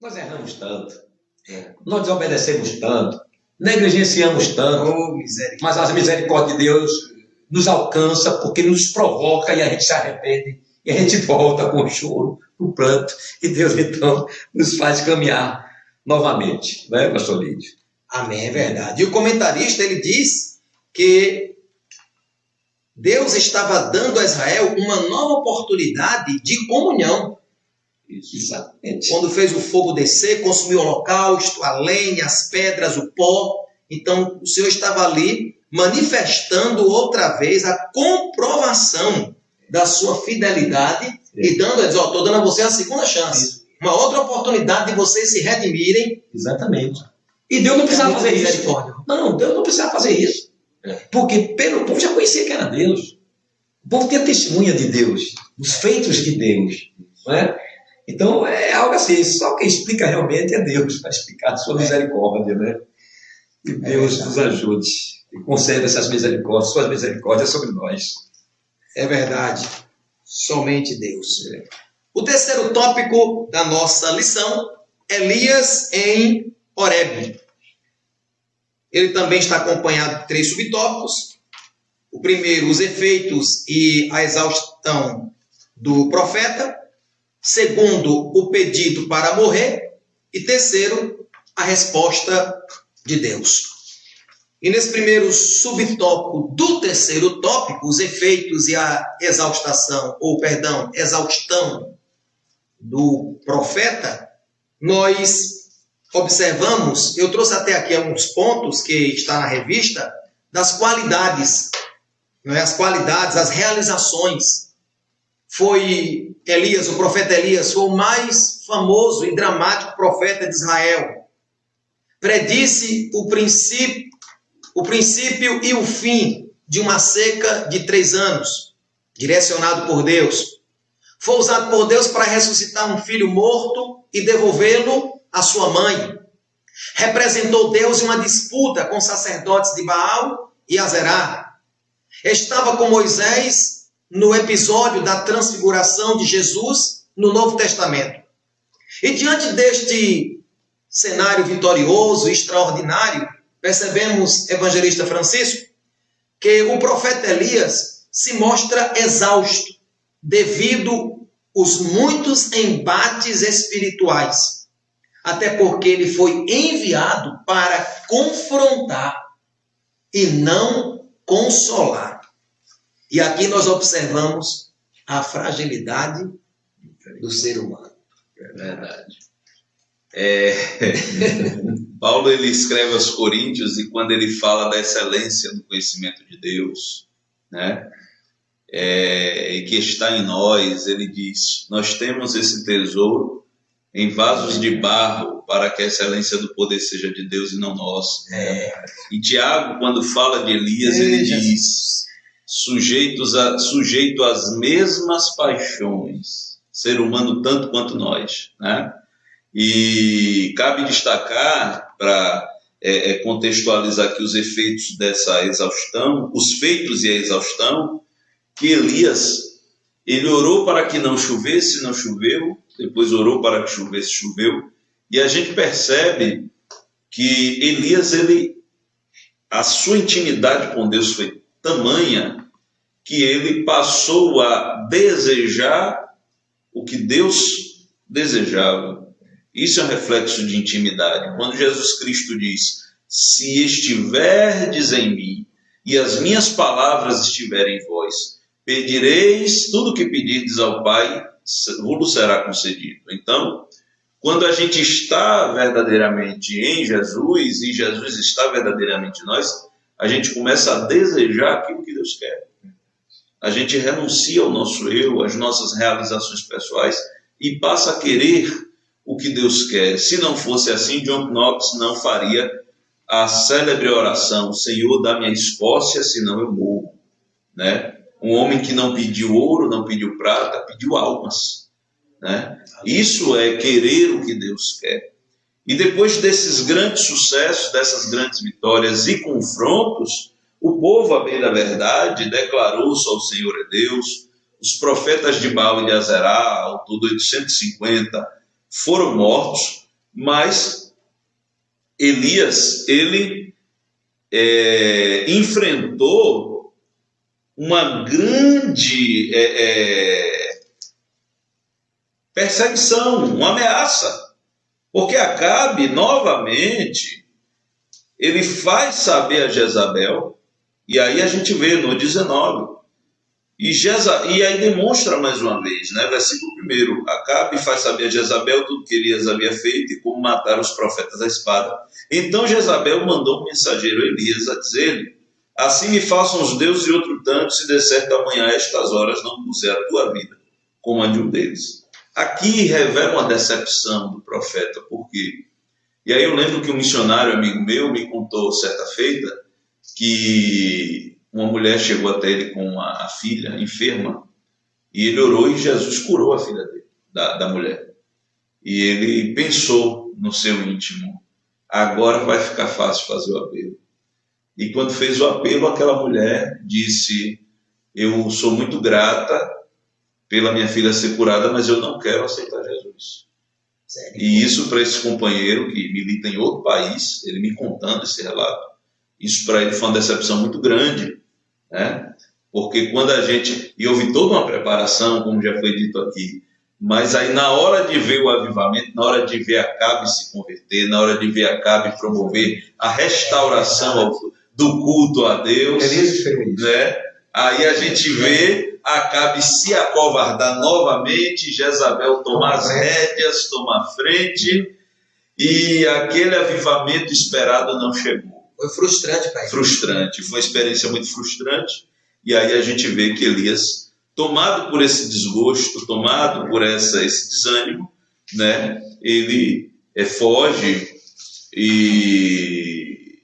Nós erramos tanto, nós desobedecemos tanto, negligenciamos tanto, mas a misericórdia de Deus nos alcança porque nos provoca e a gente se arrepende e a gente volta com o choro, o pranto, e Deus então nos faz caminhar novamente, né, pastor Lídio? Amém, é verdade. E o comentarista, ele diz que Deus estava dando a Israel uma nova oportunidade de comunhão. Isso, exatamente. Quando fez o fogo descer, consumiu o holocausto, a lenha, as pedras, o pó. Então, o Senhor estava ali manifestando outra vez a comprovação da sua fidelidade e dando a dizer, estou dando a você a segunda chance. Uma outra oportunidade de vocês se redimirem. Exatamente. E Deus não precisava fazer isso. Não, Deus não precisava fazer isso. Porque o povo já conhecia que era Deus. O povo tinha testemunha de Deus, dos feitos de Deus. Não é? Então é algo assim, só quem explica realmente é Deus, para explicar a sua misericórdia, né? Que Deus nos ajude e conceda essas misericórdias, suas misericórdias sobre nós. É verdade, somente Deus. O terceiro tópico da nossa lição, Elias em Horebe. Ele também está acompanhado de 3 subtópicos. O primeiro, os efeitos e a exaustão do profeta. Segundo, o pedido para morrer. E terceiro, a resposta de Deus. E nesse primeiro subtópico do terceiro tópico, os efeitos e a exaustão do profeta, nós observamos, eu trouxe até aqui alguns pontos que está na revista, das qualidades, não é? As qualidades, as realizações. Foi Elias, o profeta Elias, foi o mais famoso e dramático profeta de Israel. Predisse o princípio e o fim de uma seca de 3 anos, direcionado por Deus. Foi usado por Deus para ressuscitar um filho morto e devolvê-lo à sua mãe. Representou Deus em uma disputa com sacerdotes de Baal e Azerá. Estava com Moisés no episódio da transfiguração de Jesus no Novo Testamento. E diante deste cenário vitorioso e extraordinário, percebemos, evangelista Francisco, que o profeta Elias se mostra exausto devido aos muitos embates espirituais. Até porque ele foi enviado para confrontar e não consolar. E aqui nós observamos a fragilidade do ser humano. É verdade. Paulo ele escreve aos Coríntios e quando ele fala da excelência do conhecimento de Deus, né, e que está em nós, ele diz, nós temos esse tesouro em vasos de barro para que a excelência do poder seja de Deus e não nosso. E Tiago, quando fala de Elias, ele diz, sujeito às mesmas paixões, ser humano tanto quanto nós, né? E cabe destacar, para contextualizar aqui os efeitos dessa exaustão, os feitos e a exaustão, que Elias, ele orou para que não chovesse, não choveu, depois orou para que chovesse, choveu, e a gente percebe que Elias, a sua intimidade com Deus foi tamanha, que ele passou a desejar o que Deus desejava. Isso é um reflexo de intimidade. Quando Jesus Cristo diz: se estiverdes em mim e as minhas palavras estiverem em vós, pedireis tudo o que pedirdes ao Pai, vos será concedido. Então, quando a gente está verdadeiramente em Jesus e Jesus está verdadeiramente em nós, a gente começa a desejar aquilo que Deus quer. A gente renuncia ao nosso eu, às nossas realizações pessoais e passa a querer o que Deus quer. Se não fosse assim, John Knox não faria a célebre oração: Senhor, dá-me a Escócia, senão eu morro. Né? Um homem que não pediu ouro, não pediu prata, pediu almas. Né? Isso é querer o que Deus quer. E depois desses grandes sucessos, dessas grandes vitórias e confrontos, o povo, à bem da verdade, declarou: só o Senhor é Deus. Os profetas de Baal e de Azerá, ao todo 850, foram mortos, mas Elias, ele enfrentou uma grande perseguição, uma ameaça, porque Acabe, novamente, ele faz saber a Jezabel, e aí a gente vê no 19, e aí demonstra mais uma vez, né? Versículo 1, Acabe faz saber a Jezabel tudo que Elias havia feito e como matar os profetas à espada. Então Jezabel mandou um mensageiro Elias a dizer-lhe: assim me façam os deuses de outro tanto, se der certo amanhã a estas horas não puser a tua vida como a de um deles. Aqui revela uma decepção do profeta, por quê? E aí eu lembro que um missionário amigo meu me contou certa feita que uma mulher chegou até ele com a filha enferma, e ele orou e Jesus curou a filha dele, da mulher. E ele pensou no seu íntimo: agora vai ficar fácil fazer o apelo. E quando fez o apelo, aquela mulher disse: eu sou muito grata pela minha filha ser curada, mas eu não quero aceitar Jesus. Sério? E isso, para esse companheiro que milita em outro país, ele me contando esse relato, isso para ele foi uma decepção muito grande, né? Porque quando a gente... E houve toda uma preparação, como já foi dito aqui, mas aí na hora de ver o avivamento, na hora de ver Acabe se converter, na hora de ver Acabe promover a restauração do culto a Deus, né? Aí a gente vê Acabe se acovardar novamente, Jezabel tomar as rédeas, tomar frente, e aquele avivamento esperado não chegou. Foi frustrante para ele. Frustrante, foi uma experiência muito frustrante. E aí a gente vê que Elias, tomado por esse desgosto, tomado por esse desânimo, né, ele foge e,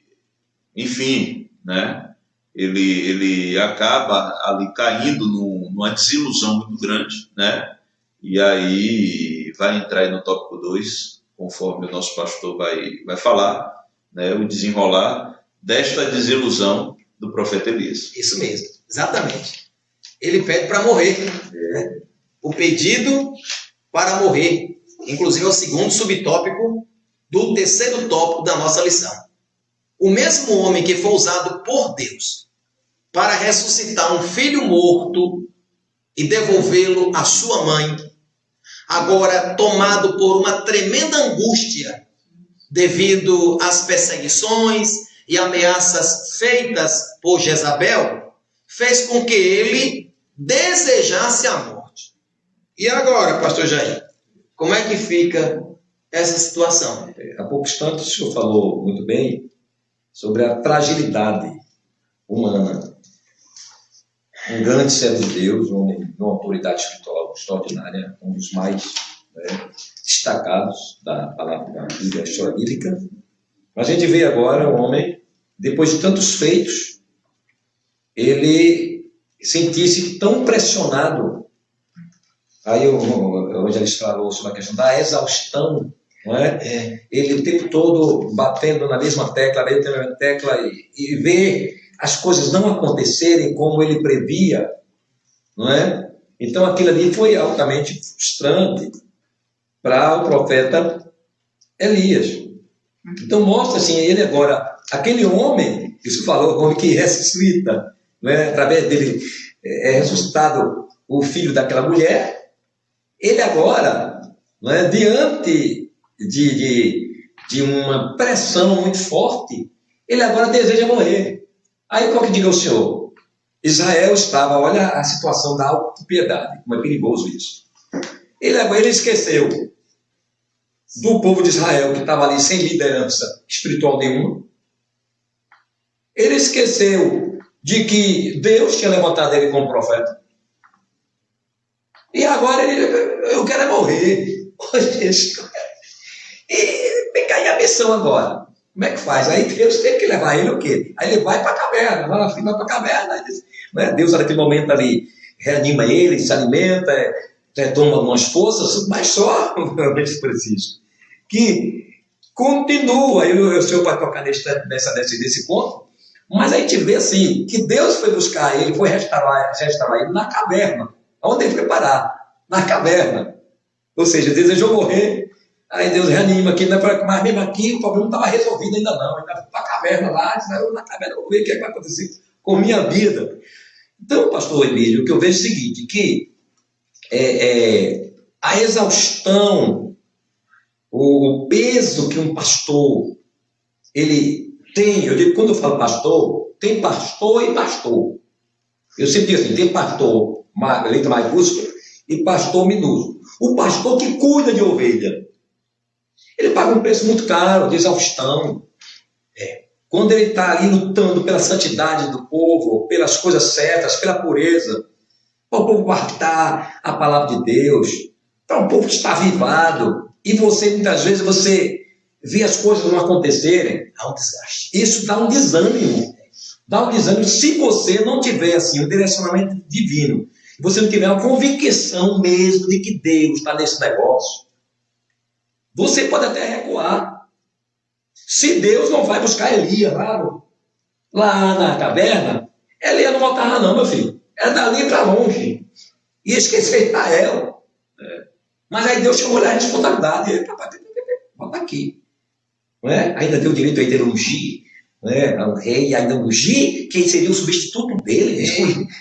enfim, né, ele acaba ali caindo numa desilusão muito grande, né, e aí vai entrar aí no tópico 2, conforme o nosso pastor vai falar, né, o desenrolar desta desilusão do profeta Elias. Isso mesmo, exatamente. Ele pede para morrer. Né? O pedido para morrer. Inclusive é o segundo subtópico do terceiro tópico da nossa lição. O mesmo homem que foi usado por Deus para ressuscitar um filho morto e devolvê-lo à sua mãe, agora tomado por uma tremenda angústia devido às perseguições e ameaças feitas por Jezabel, fez com que ele desejasse a morte. E agora, pastor Jair, como é que fica essa situação? Há pouco instante o senhor falou muito bem sobre a fragilidade humana. Um grande servo de Deus, um homem de uma autoridade espiritual extraordinária, um dos mais destacados da palavra da Bíblia, da história bíblica. A gente vê agora um homem, depois de tantos feitos, ele sentir-se tão pressionado. Aí o evangelista falou sobre a questão da exaustão, não é? Ele o tempo todo batendo na mesma tecla, e ver as coisas não acontecerem como ele previa, não é? Então aquilo ali foi altamente frustrante para o profeta Elias. Então mostra assim, ele agora, aquele homem, isso falou, o homem que ressuscita, não é? Através dele é ressuscitado o filho daquela mulher, ele agora não é? Diante de uma pressão muito forte, ele agora deseja morrer. Aí qual que diga o Senhor? Israel estava, olha a situação da autopiedade, como é perigoso isso. Ele esqueceu do povo de Israel, que estava ali sem liderança espiritual nenhuma. Ele esqueceu de que Deus tinha levantado ele como profeta. E agora eu quero é morrer. E vem cair a missão agora. Como é que faz? Aí Deus tem que levar ele o quê? Aí ele vai para a caverna, lá vai para a caverna. Né? Deus, naquele momento ali, reanima ele, se alimenta, toma algumas forças, mas só nesse preciso. Que continua, aí o Senhor vai tocar nesse ponto, mas a gente vê assim, que Deus foi buscar ele, foi restaurar ele na caverna. Onde ele foi parar? Na caverna. Ou seja, desejou morrer, aí Deus reanima aqui, mas mesmo aqui o problema não estava resolvido ainda não. Ainda foi para a caverna lá, na caverna, vou ver o que vai acontecer com a minha vida. Então, pastor Emílio, o que eu vejo é o seguinte, que a exaustão, o peso que um pastor, ele tem, eu digo, quando eu falo pastor, tem pastor e pastor. Eu sempre digo assim, tem pastor, letra maiúscula, e pastor minúsculo. O pastor que cuida de ovelha, ele paga um preço muito caro de exaustão. Quando ele está ali lutando pela santidade do povo, pelas coisas certas, pela pureza, para o povo guardar a palavra de Deus, para o povo estar avivado, e você, muitas vezes, você vê as coisas não acontecerem, há um desgaste. Isso dá um desânimo. Dá um desânimo se você não tiver assim, um direcionamento divino, você não tiver uma convicção mesmo de que Deus está nesse negócio. Você pode até recuar. Se Deus não vai buscar Elias lá na caverna, Elias não voltava não, meu filho. Era dali para longe. E esquecer Israel. Mas aí Deus chamou ele a responsabilidade. Ele, volta aqui. Não é? Ainda deu o direito a ele ungir. O rei ainda ungir quem seria o substituto dele.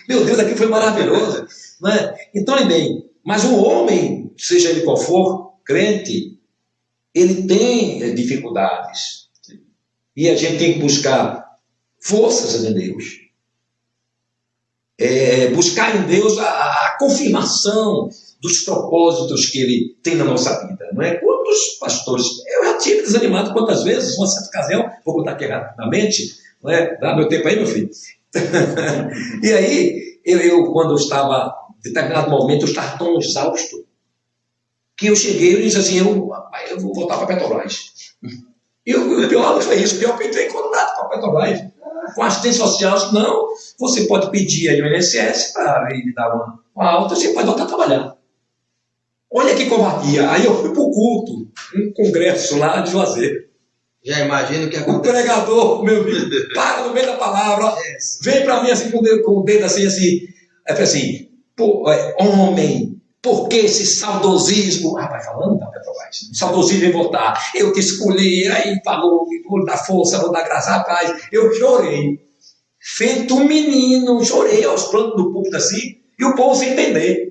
Meu Deus, aqui foi maravilhoso. Não é? Então, bem, mas o homem, seja ele qual for, crente, ele tem dificuldades. E a gente tem que buscar forças em Deus. Buscar em Deus a confirmação dos propósitos que Ele tem na nossa vida. Não é? Quantos pastores... Eu já tive desanimado quantas vezes, uma certa ocasião, vou contar aqui rapidamente, não é? Dá meu tempo aí, meu filho. E aí, eu quando eu estava, em determinado momento, eu estava tão exausto, que eu cheguei e disse assim, eu vou voltar para Petrobras. E o pior não foi isso, o pior é que eu entrei em contato com a Petrobras, com a assistência social. Não, você pode pedir aí o INSS para ele dar uma alta, você pode voltar a trabalhar. Olha que covardia. Aí eu fui para o culto, um congresso lá de Juazeiro. Já imagino o que aconteceu. O pregador, meu filho, para no meio da palavra, vem para mim assim com o dedo assim, assim, homem, por que esse saudosismo? Vai falando da Petrobras. Saudosismo em votar. Eu te escolhi, aí falou, vou dar força, vou dar graça. Rapaz, eu chorei. Feito um menino, chorei aos prantos do púlpito assim, e o povo sem entender.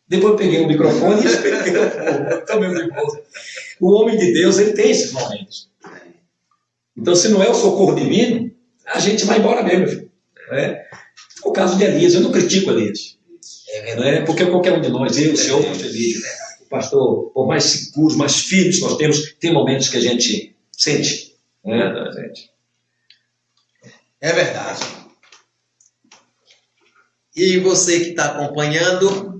Depois eu peguei o microfone e expliquei ao povo. Também nervoso. O homem de Deus, ele tem esses momentos. Então, se não é o socorro divino, a gente vai embora mesmo, filho. O caso de Elias, eu não critico Elias. Porque qualquer um de nós, eu, o senhor, o pastor, por mais seguros, mais firmes que nós temos, tem momentos que a gente sente. É verdade. E você que está acompanhando,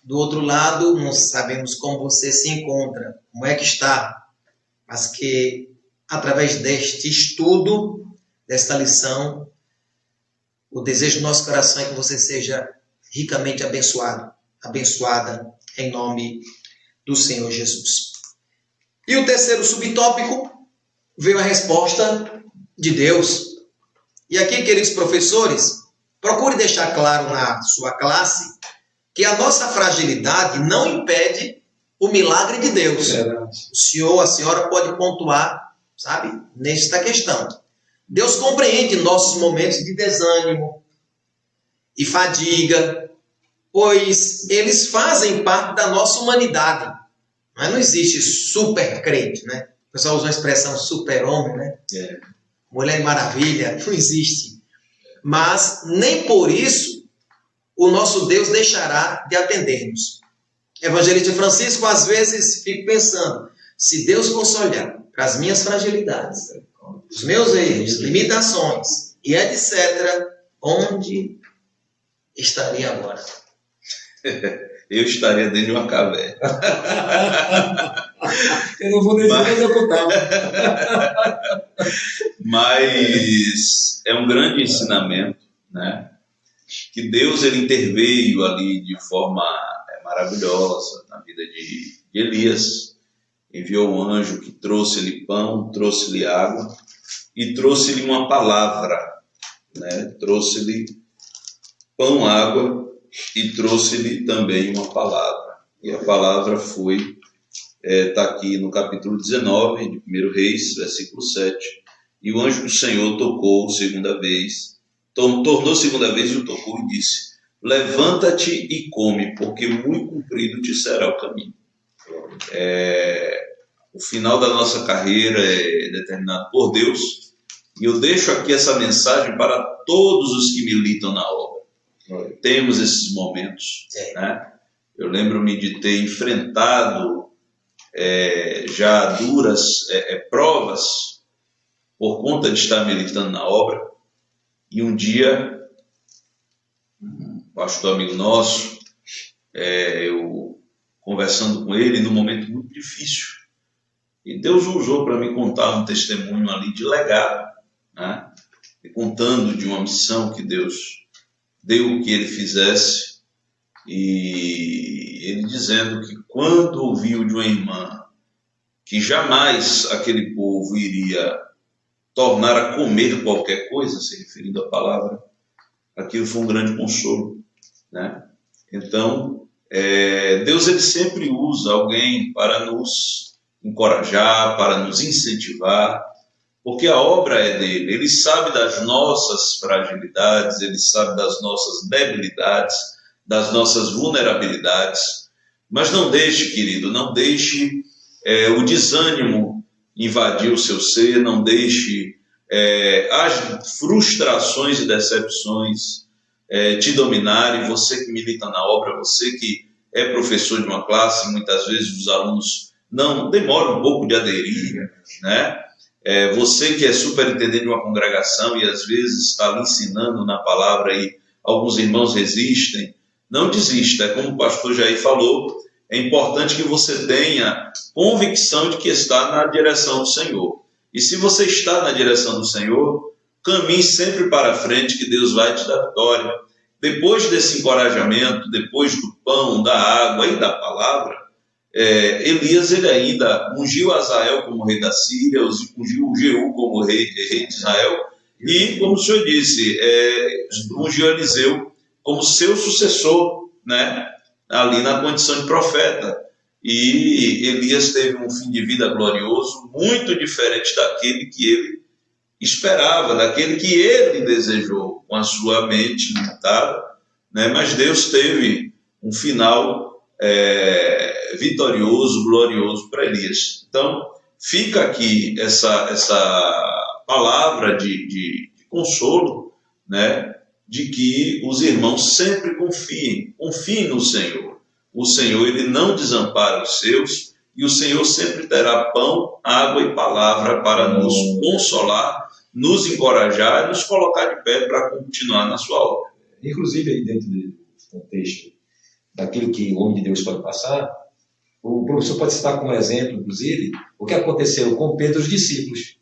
do outro lado, não sabemos como você se encontra, como é que está, mas que através deste estudo, desta lição, o desejo do nosso coração é que você seja ricamente abençoado, abençoada em nome do Senhor Jesus. E o terceiro subtópico veio a resposta de Deus. E aqui, queridos professores, procure deixar claro na sua classe que a nossa fragilidade não impede o milagre de Deus. O senhor, a senhora pode pontuar, sabe, nesta questão. Deus compreende nossos momentos de desânimo e fadiga, pois eles fazem parte da nossa humanidade. Mas não existe super crente, né? O pessoal usa a expressão super-homem, né? Mulher Maravilha, não existe. Mas nem por isso o nosso Deus deixará de atender-nos. Evangelista Francisco, às vezes, fico pensando, se Deus fosse olhar para as minhas fragilidades, os meus erros, limitações e etc., onde estaria agora? Eu estaria dentro de uma caverna. Eu não vou deixar mais ocultar. Mas é um grande ensinamento, né? Que Deus ele interveio ali de forma maravilhosa na vida de Elias. Enviou um anjo que trouxe-lhe pão, trouxe-lhe água e trouxe-lhe uma palavra, né? Trouxe-lhe pão, água e trouxe-lhe também uma palavra. E a palavra foi, está aqui no capítulo 19 de 1 Reis, versículo 7. E o anjo do Senhor tornou segunda vez e o tocou e disse: levanta-te e come, porque muito comprido te será o caminho. O final da nossa carreira é determinado por Deus, e eu deixo aqui essa mensagem para todos os que militam na obra. Temos esses momentos, né? Eu lembro-me de ter enfrentado já duras provas por conta de estar militando na obra, e um dia um pastor amigo nosso, eu conversando com ele num momento muito difícil, e Deus usou para me contar um testemunho ali de legado, né? E contando de uma missão que Deus deu que ele fizesse, e ele dizendo que quando ouviu de uma irmã que jamais aquele povo iria tornar a comer qualquer coisa, se referindo à palavra, aquilo foi um grande consolo, né? Então, Deus ele sempre usa alguém para nos encorajar, para nos incentivar, porque a obra é dele. Ele sabe das nossas fragilidades, ele sabe das nossas debilidades, das nossas vulnerabilidades. Mas não deixe, querido, não deixe o desânimo invadir o seu ser, não deixe as frustrações e decepções te dominarem. Você que milita na obra, você que é professor de uma classe, muitas vezes os alunos não demoram um pouco de aderir, né? Você que é superintendente de uma congregação e às vezes está ali ensinando na palavra e alguns irmãos resistem, não desista. Como o pastor Jair falou, é importante que você tenha convicção de que está na direção do Senhor. E se você está na direção do Senhor, caminhe sempre para frente, que Deus vai te dar vitória. Depois desse encorajamento, depois do pão, da água e da palavra, Elias ele ainda ungiu Azael como rei da Síria, ungiu Jeú como rei de Israel, e, como o senhor disse, ungiu Eliseu como seu sucessor, né, ali na condição de profeta. E Elias teve um fim de vida glorioso, muito diferente daquele que ele esperava, daquele que ele desejou com a sua mente limitada, né? Mas Deus teve um final vitorioso, glorioso para Elias. Então, fica aqui essa palavra de consolo, né? De que os irmãos sempre confiem no Senhor. O Senhor ele não desampara os seus, e o Senhor sempre terá pão, água e palavra para nos consolar, nos encorajar e nos colocar de pé para continuar na sua obra. Inclusive, aí dentro do contexto daquilo que o homem de Deus pode passar, o professor pode citar como exemplo, inclusive, o que aconteceu com Pedro e os discípulos.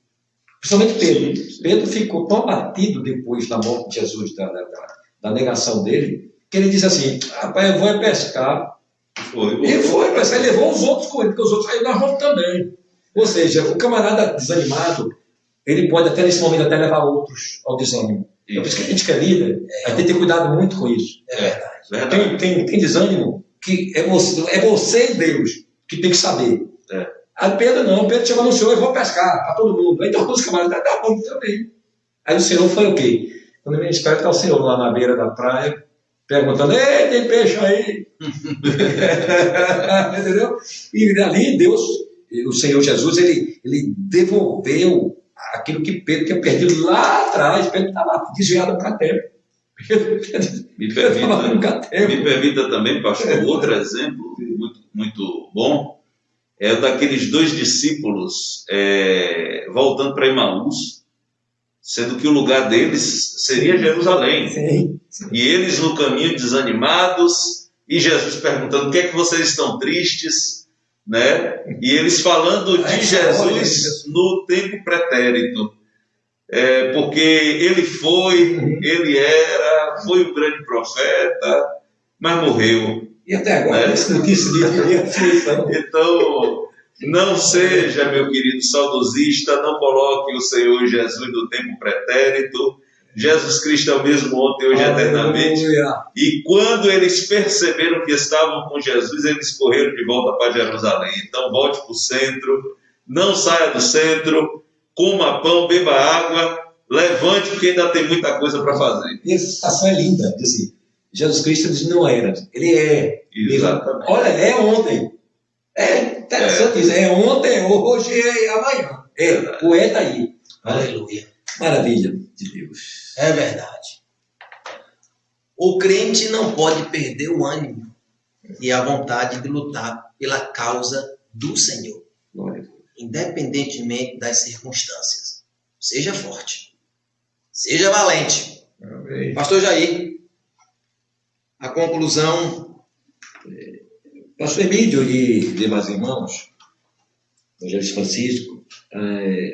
Principalmente Pedro. Pedro ficou tão abatido depois da morte de Jesus, da negação dele, que ele disse assim: rapaz, eu vou pescar. Ele foi pescar, ele levou os outros com ele, porque os outros aí nós vamos também. Ou seja, o camarada desanimado, ele pode até nesse momento até levar outros ao desânimo. É por isso que a gente que é líder, a gente tem que ter cuidado muito com isso. Tem desânimo que é você e Deus que tem que saber. Aí Pedro chegou no Senhor: eu vou pescar para todo mundo. Aí todos os camaradas, tá bom também. Aí o Senhor foi o quê? Quando eu espero que está o Senhor lá na beira da praia, perguntando, ei, tem peixe aí? Entendeu? E ali Deus, o Senhor Jesus, ele devolveu aquilo que Pedro tinha perdido lá atrás. Pedro estava desviado para tempo. Me permita também, pastor, outro exemplo muito, muito bom é o daqueles 2 discípulos voltando para Emaús, sendo que o lugar deles seria Jerusalém. Sim. E eles no caminho desanimados, e Jesus perguntando: o que é que vocês estão tristes? Né? E eles falando de Jesus no tempo pretérito. Porque ele foi um grande profeta, mas morreu. E até agora, né? Então, não seja, meu querido saudosista, não coloque o Senhor Jesus no tempo pretérito. Jesus Cristo é o mesmo ontem, hoje e eternamente. E quando eles perceberam que estavam com Jesus, eles correram de volta para Jerusalém. Então, volte para o centro, não saia do centro, coma pão, beba água, levante, porque ainda tem muita coisa para fazer. E essa citação é linda. Assim, Jesus Cristo diz: não era, ele é. Exatamente. Olha, é ontem. É interessante isso. É ontem, hoje e amanhã. Poeta aí. Aleluia. Maravilha de Deus. É verdade. O crente não pode perder o ânimo e a vontade de lutar pela causa do Senhor, independentemente das circunstâncias. Seja forte. Seja valente. Amém. Pastor Jair, a conclusão. Pastor Emílio e demais irmãos, Evangelista Francisco,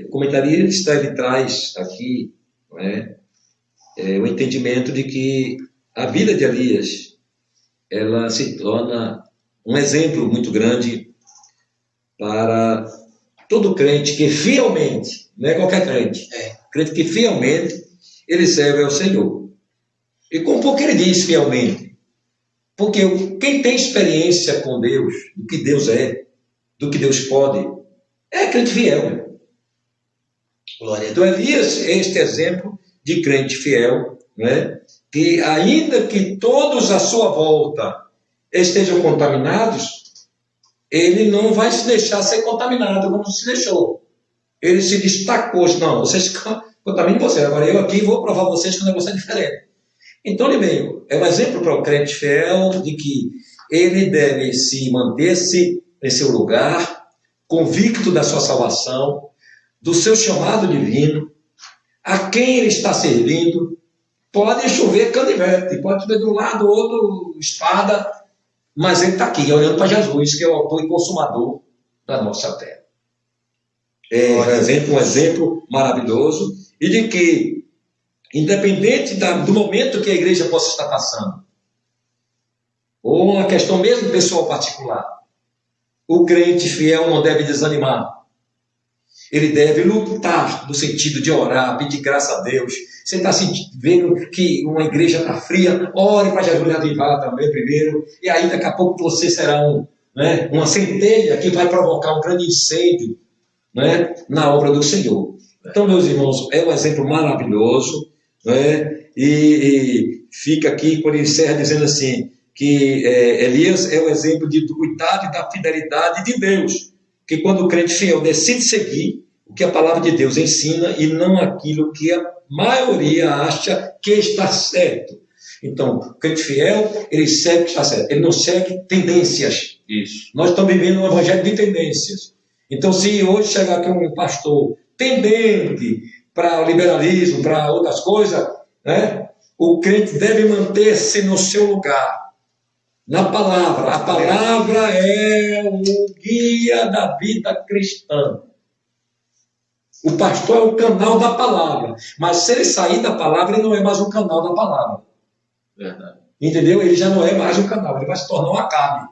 o comentarista ele traz aqui o entendimento de que a vida de Elias ela se torna um exemplo muito grande para todo crente que fielmente, não é qualquer crente, crente que fielmente ele serve ao Senhor. E por que ele diz fielmente? Porque quem tem experiência com Deus, do que Deus é, do que Deus pode, é crente fiel. Glória a Deus. Então Elias é este exemplo de crente fiel, né? Que ainda que todos à sua volta estejam contaminados, ele não vai se deixar ser contaminado como se deixou. Ele se destacou, não, vocês contaminem vocês, agora eu aqui vou provar vocês que o negócio é diferente. Então ele veio, é um exemplo para o crente fiel de que ele deve se manter-se em seu lugar, convicto da sua salvação, do seu chamado divino, a quem ele está servindo. Pode chover canivete, pode chover de um lado, outro espada, mas ele está aqui, olhando para Jesus, que é o autor e consumador da nossa fé. É um exemplo maravilhoso, e de que, independente do momento que a igreja possa estar passando, ou uma questão mesmo pessoal particular, o crente fiel não deve desanimar. Ele deve lutar no sentido de orar, pedir graça a Deus. Você está vendo que uma igreja está fria, ore para Jesus avivar também primeiro, e aí daqui a pouco você será uma centelha que vai provocar um grande incêndio, na obra do Senhor. Então, meus irmãos, é um exemplo maravilhoso, e fica aqui quando ele encerra dizendo assim, que Elias é o exemplo do cuidado e da fidelidade de Deus, que quando o crente fiel decide seguir o que a palavra de Deus ensina e não aquilo que a maioria acha que está certo. Então, o crente fiel, ele segue o que está certo, ele não segue tendências. Isso. Nós estamos vivendo um evangelho de tendências. Então, se hoje chegar aqui um pastor tendente para o liberalismo, para outras coisas, o crente deve manter-se no seu lugar, na palavra. A palavra é o guia da vida cristã. O pastor é o canal da palavra, mas se ele sair da palavra, ele não é mais um canal da palavra. Verdade. Entendeu? Ele já não é mais um canal, ele vai se tornar um acabe.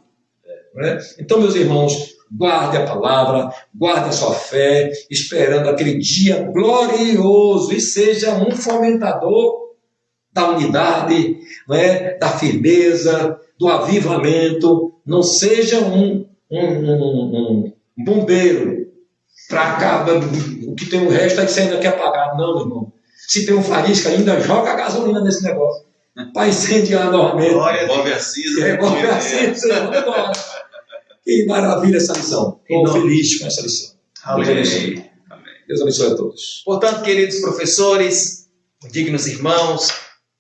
Então, meus irmãos, guarde a palavra, guarde a sua fé, esperando aquele dia glorioso, e seja um fomentador da unidade, da firmeza, do avivamento. Não seja um bombeiro para acabar, o que tem o resto é que você ainda quer pagar. Não, meu irmão. Se tem um faísca ainda, joga a gasolina nesse negócio. para incendiar novamente. Envolve a cinza. Revolve a cinza. Que maravilha essa lição. Estou feliz com essa lição. Deus abençoe. Deus abençoe a todos. Portanto, queridos professores, dignos irmãos,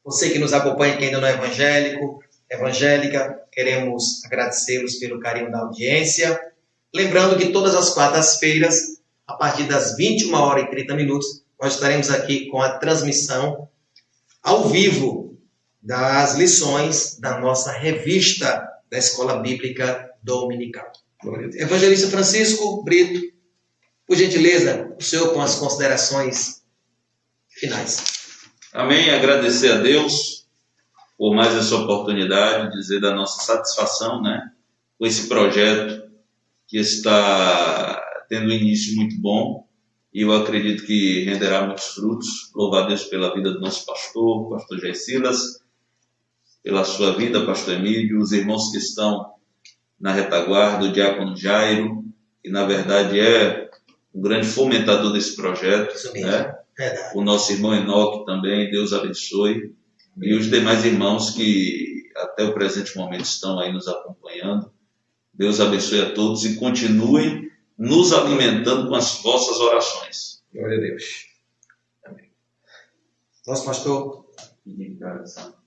você que nos acompanha que ainda não é evangélica, queremos agradecê-los pelo carinho da audiência. Lembrando que todas as quartas-feiras, a partir das 21h30, nós estaremos aqui com a transmissão ao vivo das lições da nossa revista da Escola Bíblica Dominical. Evangelista Francisco Brito, por gentileza, o senhor com as considerações finais. Amém. Agradecer a Deus por mais essa oportunidade, dizer da nossa satisfação, né, com esse projeto que está tendo um início muito bom e eu acredito que renderá muitos frutos. Louvar a Deus pela vida do nosso pastor Jair Silas, pela sua vida, pastor Emílio, os irmãos que estão na retaguarda, o diácono Jairo, que na verdade é um grande fomentador desse projeto, né? O nosso irmão Enoque também, Deus abençoe, e os demais irmãos que até o presente momento estão aí nos acompanhando. Deus abençoe a todos e continuem nos alimentando com as vossas orações. Glória a Deus. Amém. Nosso pastor.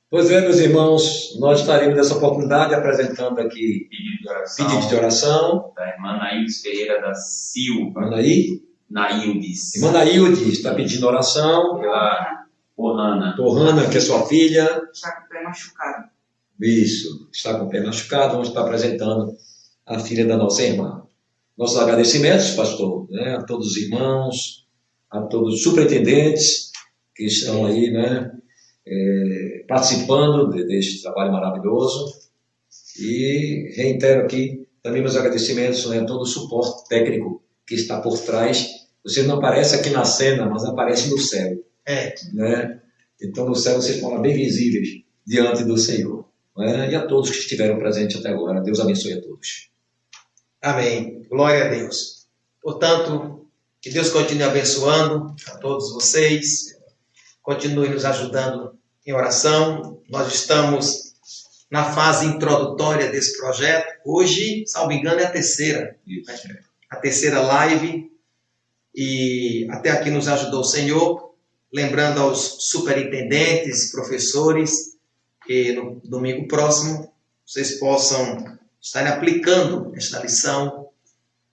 Pois é, meus irmãos, nós estaremos nessa oportunidade apresentando aqui pedido de oração da irmã Naildes Ferreira da Silva. Naildes. Irmã Naildes está pedindo oração. Pela Ohana. Ohana, que é sua filha. Está com o pé machucado. Isso, está com o pé machucado. Vamos estar apresentando a filha da nossa irmã. Nossos agradecimentos, pastor, né, a todos os irmãos, a todos os superintendentes que estão aí, né, participando deste trabalho maravilhoso. E reitero aqui também meus agradecimentos, né, a todo o suporte técnico que está por trás. Você não aparece aqui na cena, mas aparece no céu. Né? Então, no céu vocês estão bem visíveis diante do Senhor. Né? E a todos que estiveram presentes até agora. Deus abençoe a todos. Amém. Glória a Deus. Portanto, que Deus continue abençoando a todos vocês. Continue nos ajudando em oração. Nós estamos na fase introdutória desse projeto. Hoje, salvo engano, é a terceira. Né? A terceira live. E até aqui nos ajudou o Senhor. Lembrando aos superintendentes, professores, que no domingo próximo vocês possam estar aplicando esta lição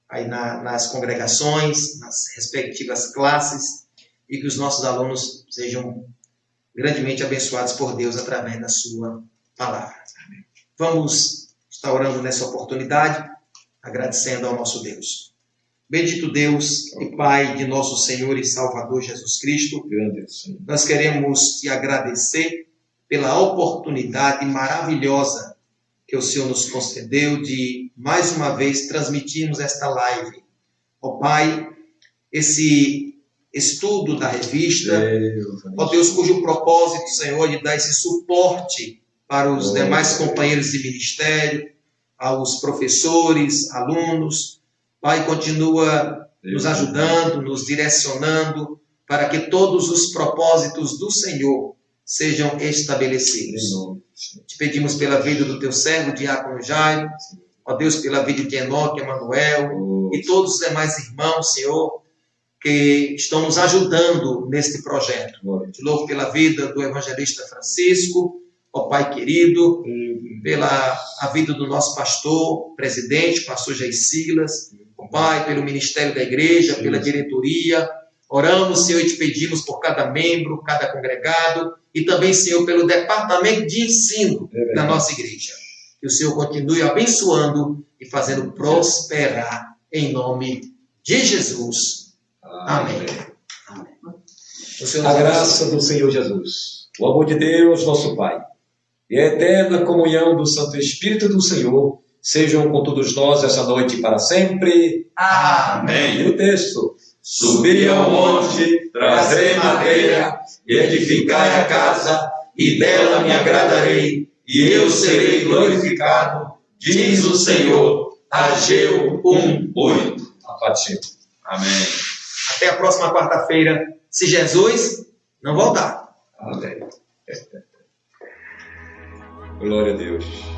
aí nas congregações, nas respectivas classes, e que os nossos alunos sejam grandemente abençoados por Deus através da sua palavra. Vamos estar orando nessa oportunidade, agradecendo ao nosso Deus. Bendito Deus e Pai de nosso Senhor e Salvador Jesus Cristo, nós queremos te agradecer pela oportunidade maravilhosa que o Senhor nos concedeu de, mais uma vez, transmitirmos esta live. Ó Pai, esse estudo da revista, ó Deus, cujo propósito, Senhor, de dar esse suporte para os demais companheiros de ministério, aos professores, alunos. Pai, continua nos ajudando, nos direcionando, para que todos os propósitos do Senhor sejam estabelecidos. Te pedimos pela vida do teu servo, Diácono Jairo, ó Deus, pela vida de Enoque, Emanuel, e todos os demais irmãos, Senhor, que estão nos ajudando neste projeto. Te louvo pela vida do evangelista Francisco, ó Pai querido, pela a vida do nosso pastor, presidente, pastor Jair Silas, ó Pai, pelo ministério da igreja, pela diretoria. Oramos, Senhor, e te pedimos por cada membro, cada congregado, e também, Senhor, pelo departamento de ensino da nossa igreja. Que o Senhor continue abençoando e fazendo prosperar em nome de Jesus. Amém. A graça do Senhor Jesus, o amor de Deus, nosso Pai, e a eterna comunhão do Santo Espírito do Senhor sejam com todos nós essa noite para sempre. Amém. E o texto: subi ao monte, trazei madeira, e edificai a casa, e dela me agradarei, e eu serei glorificado, diz o Senhor. Ageu 1:8. Amém. Até a próxima quarta-feira, se Jesus não voltar. Amém. Glória a Deus.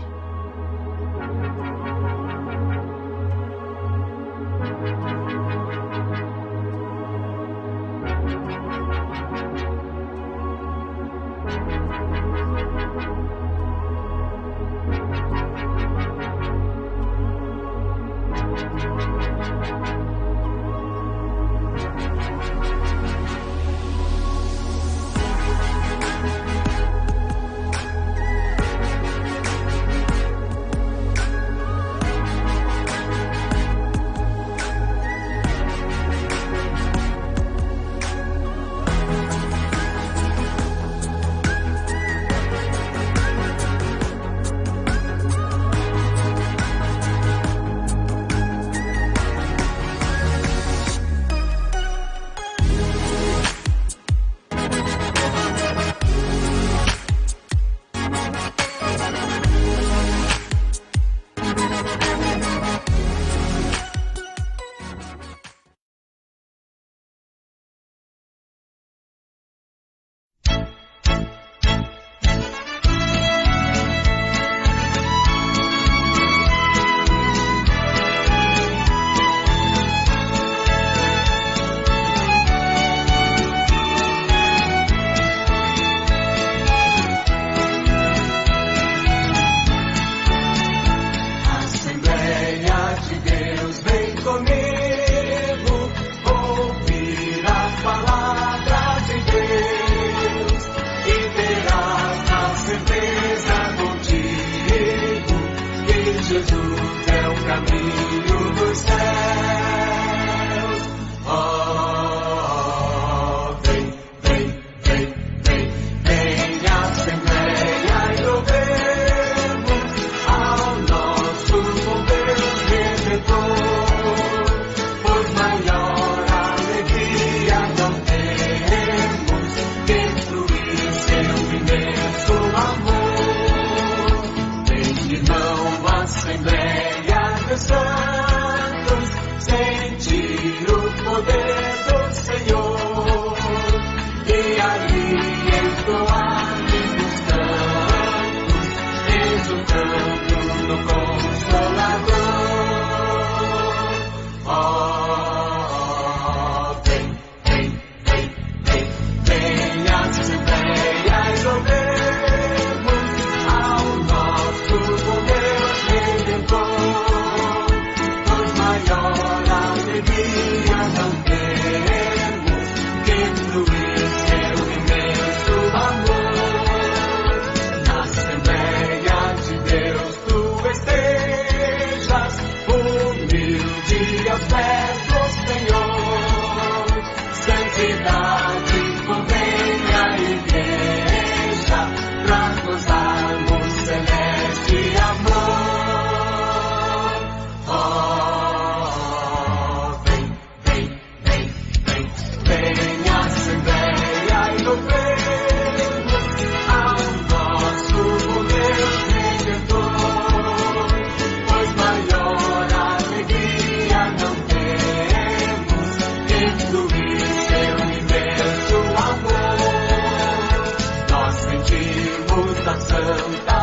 Santa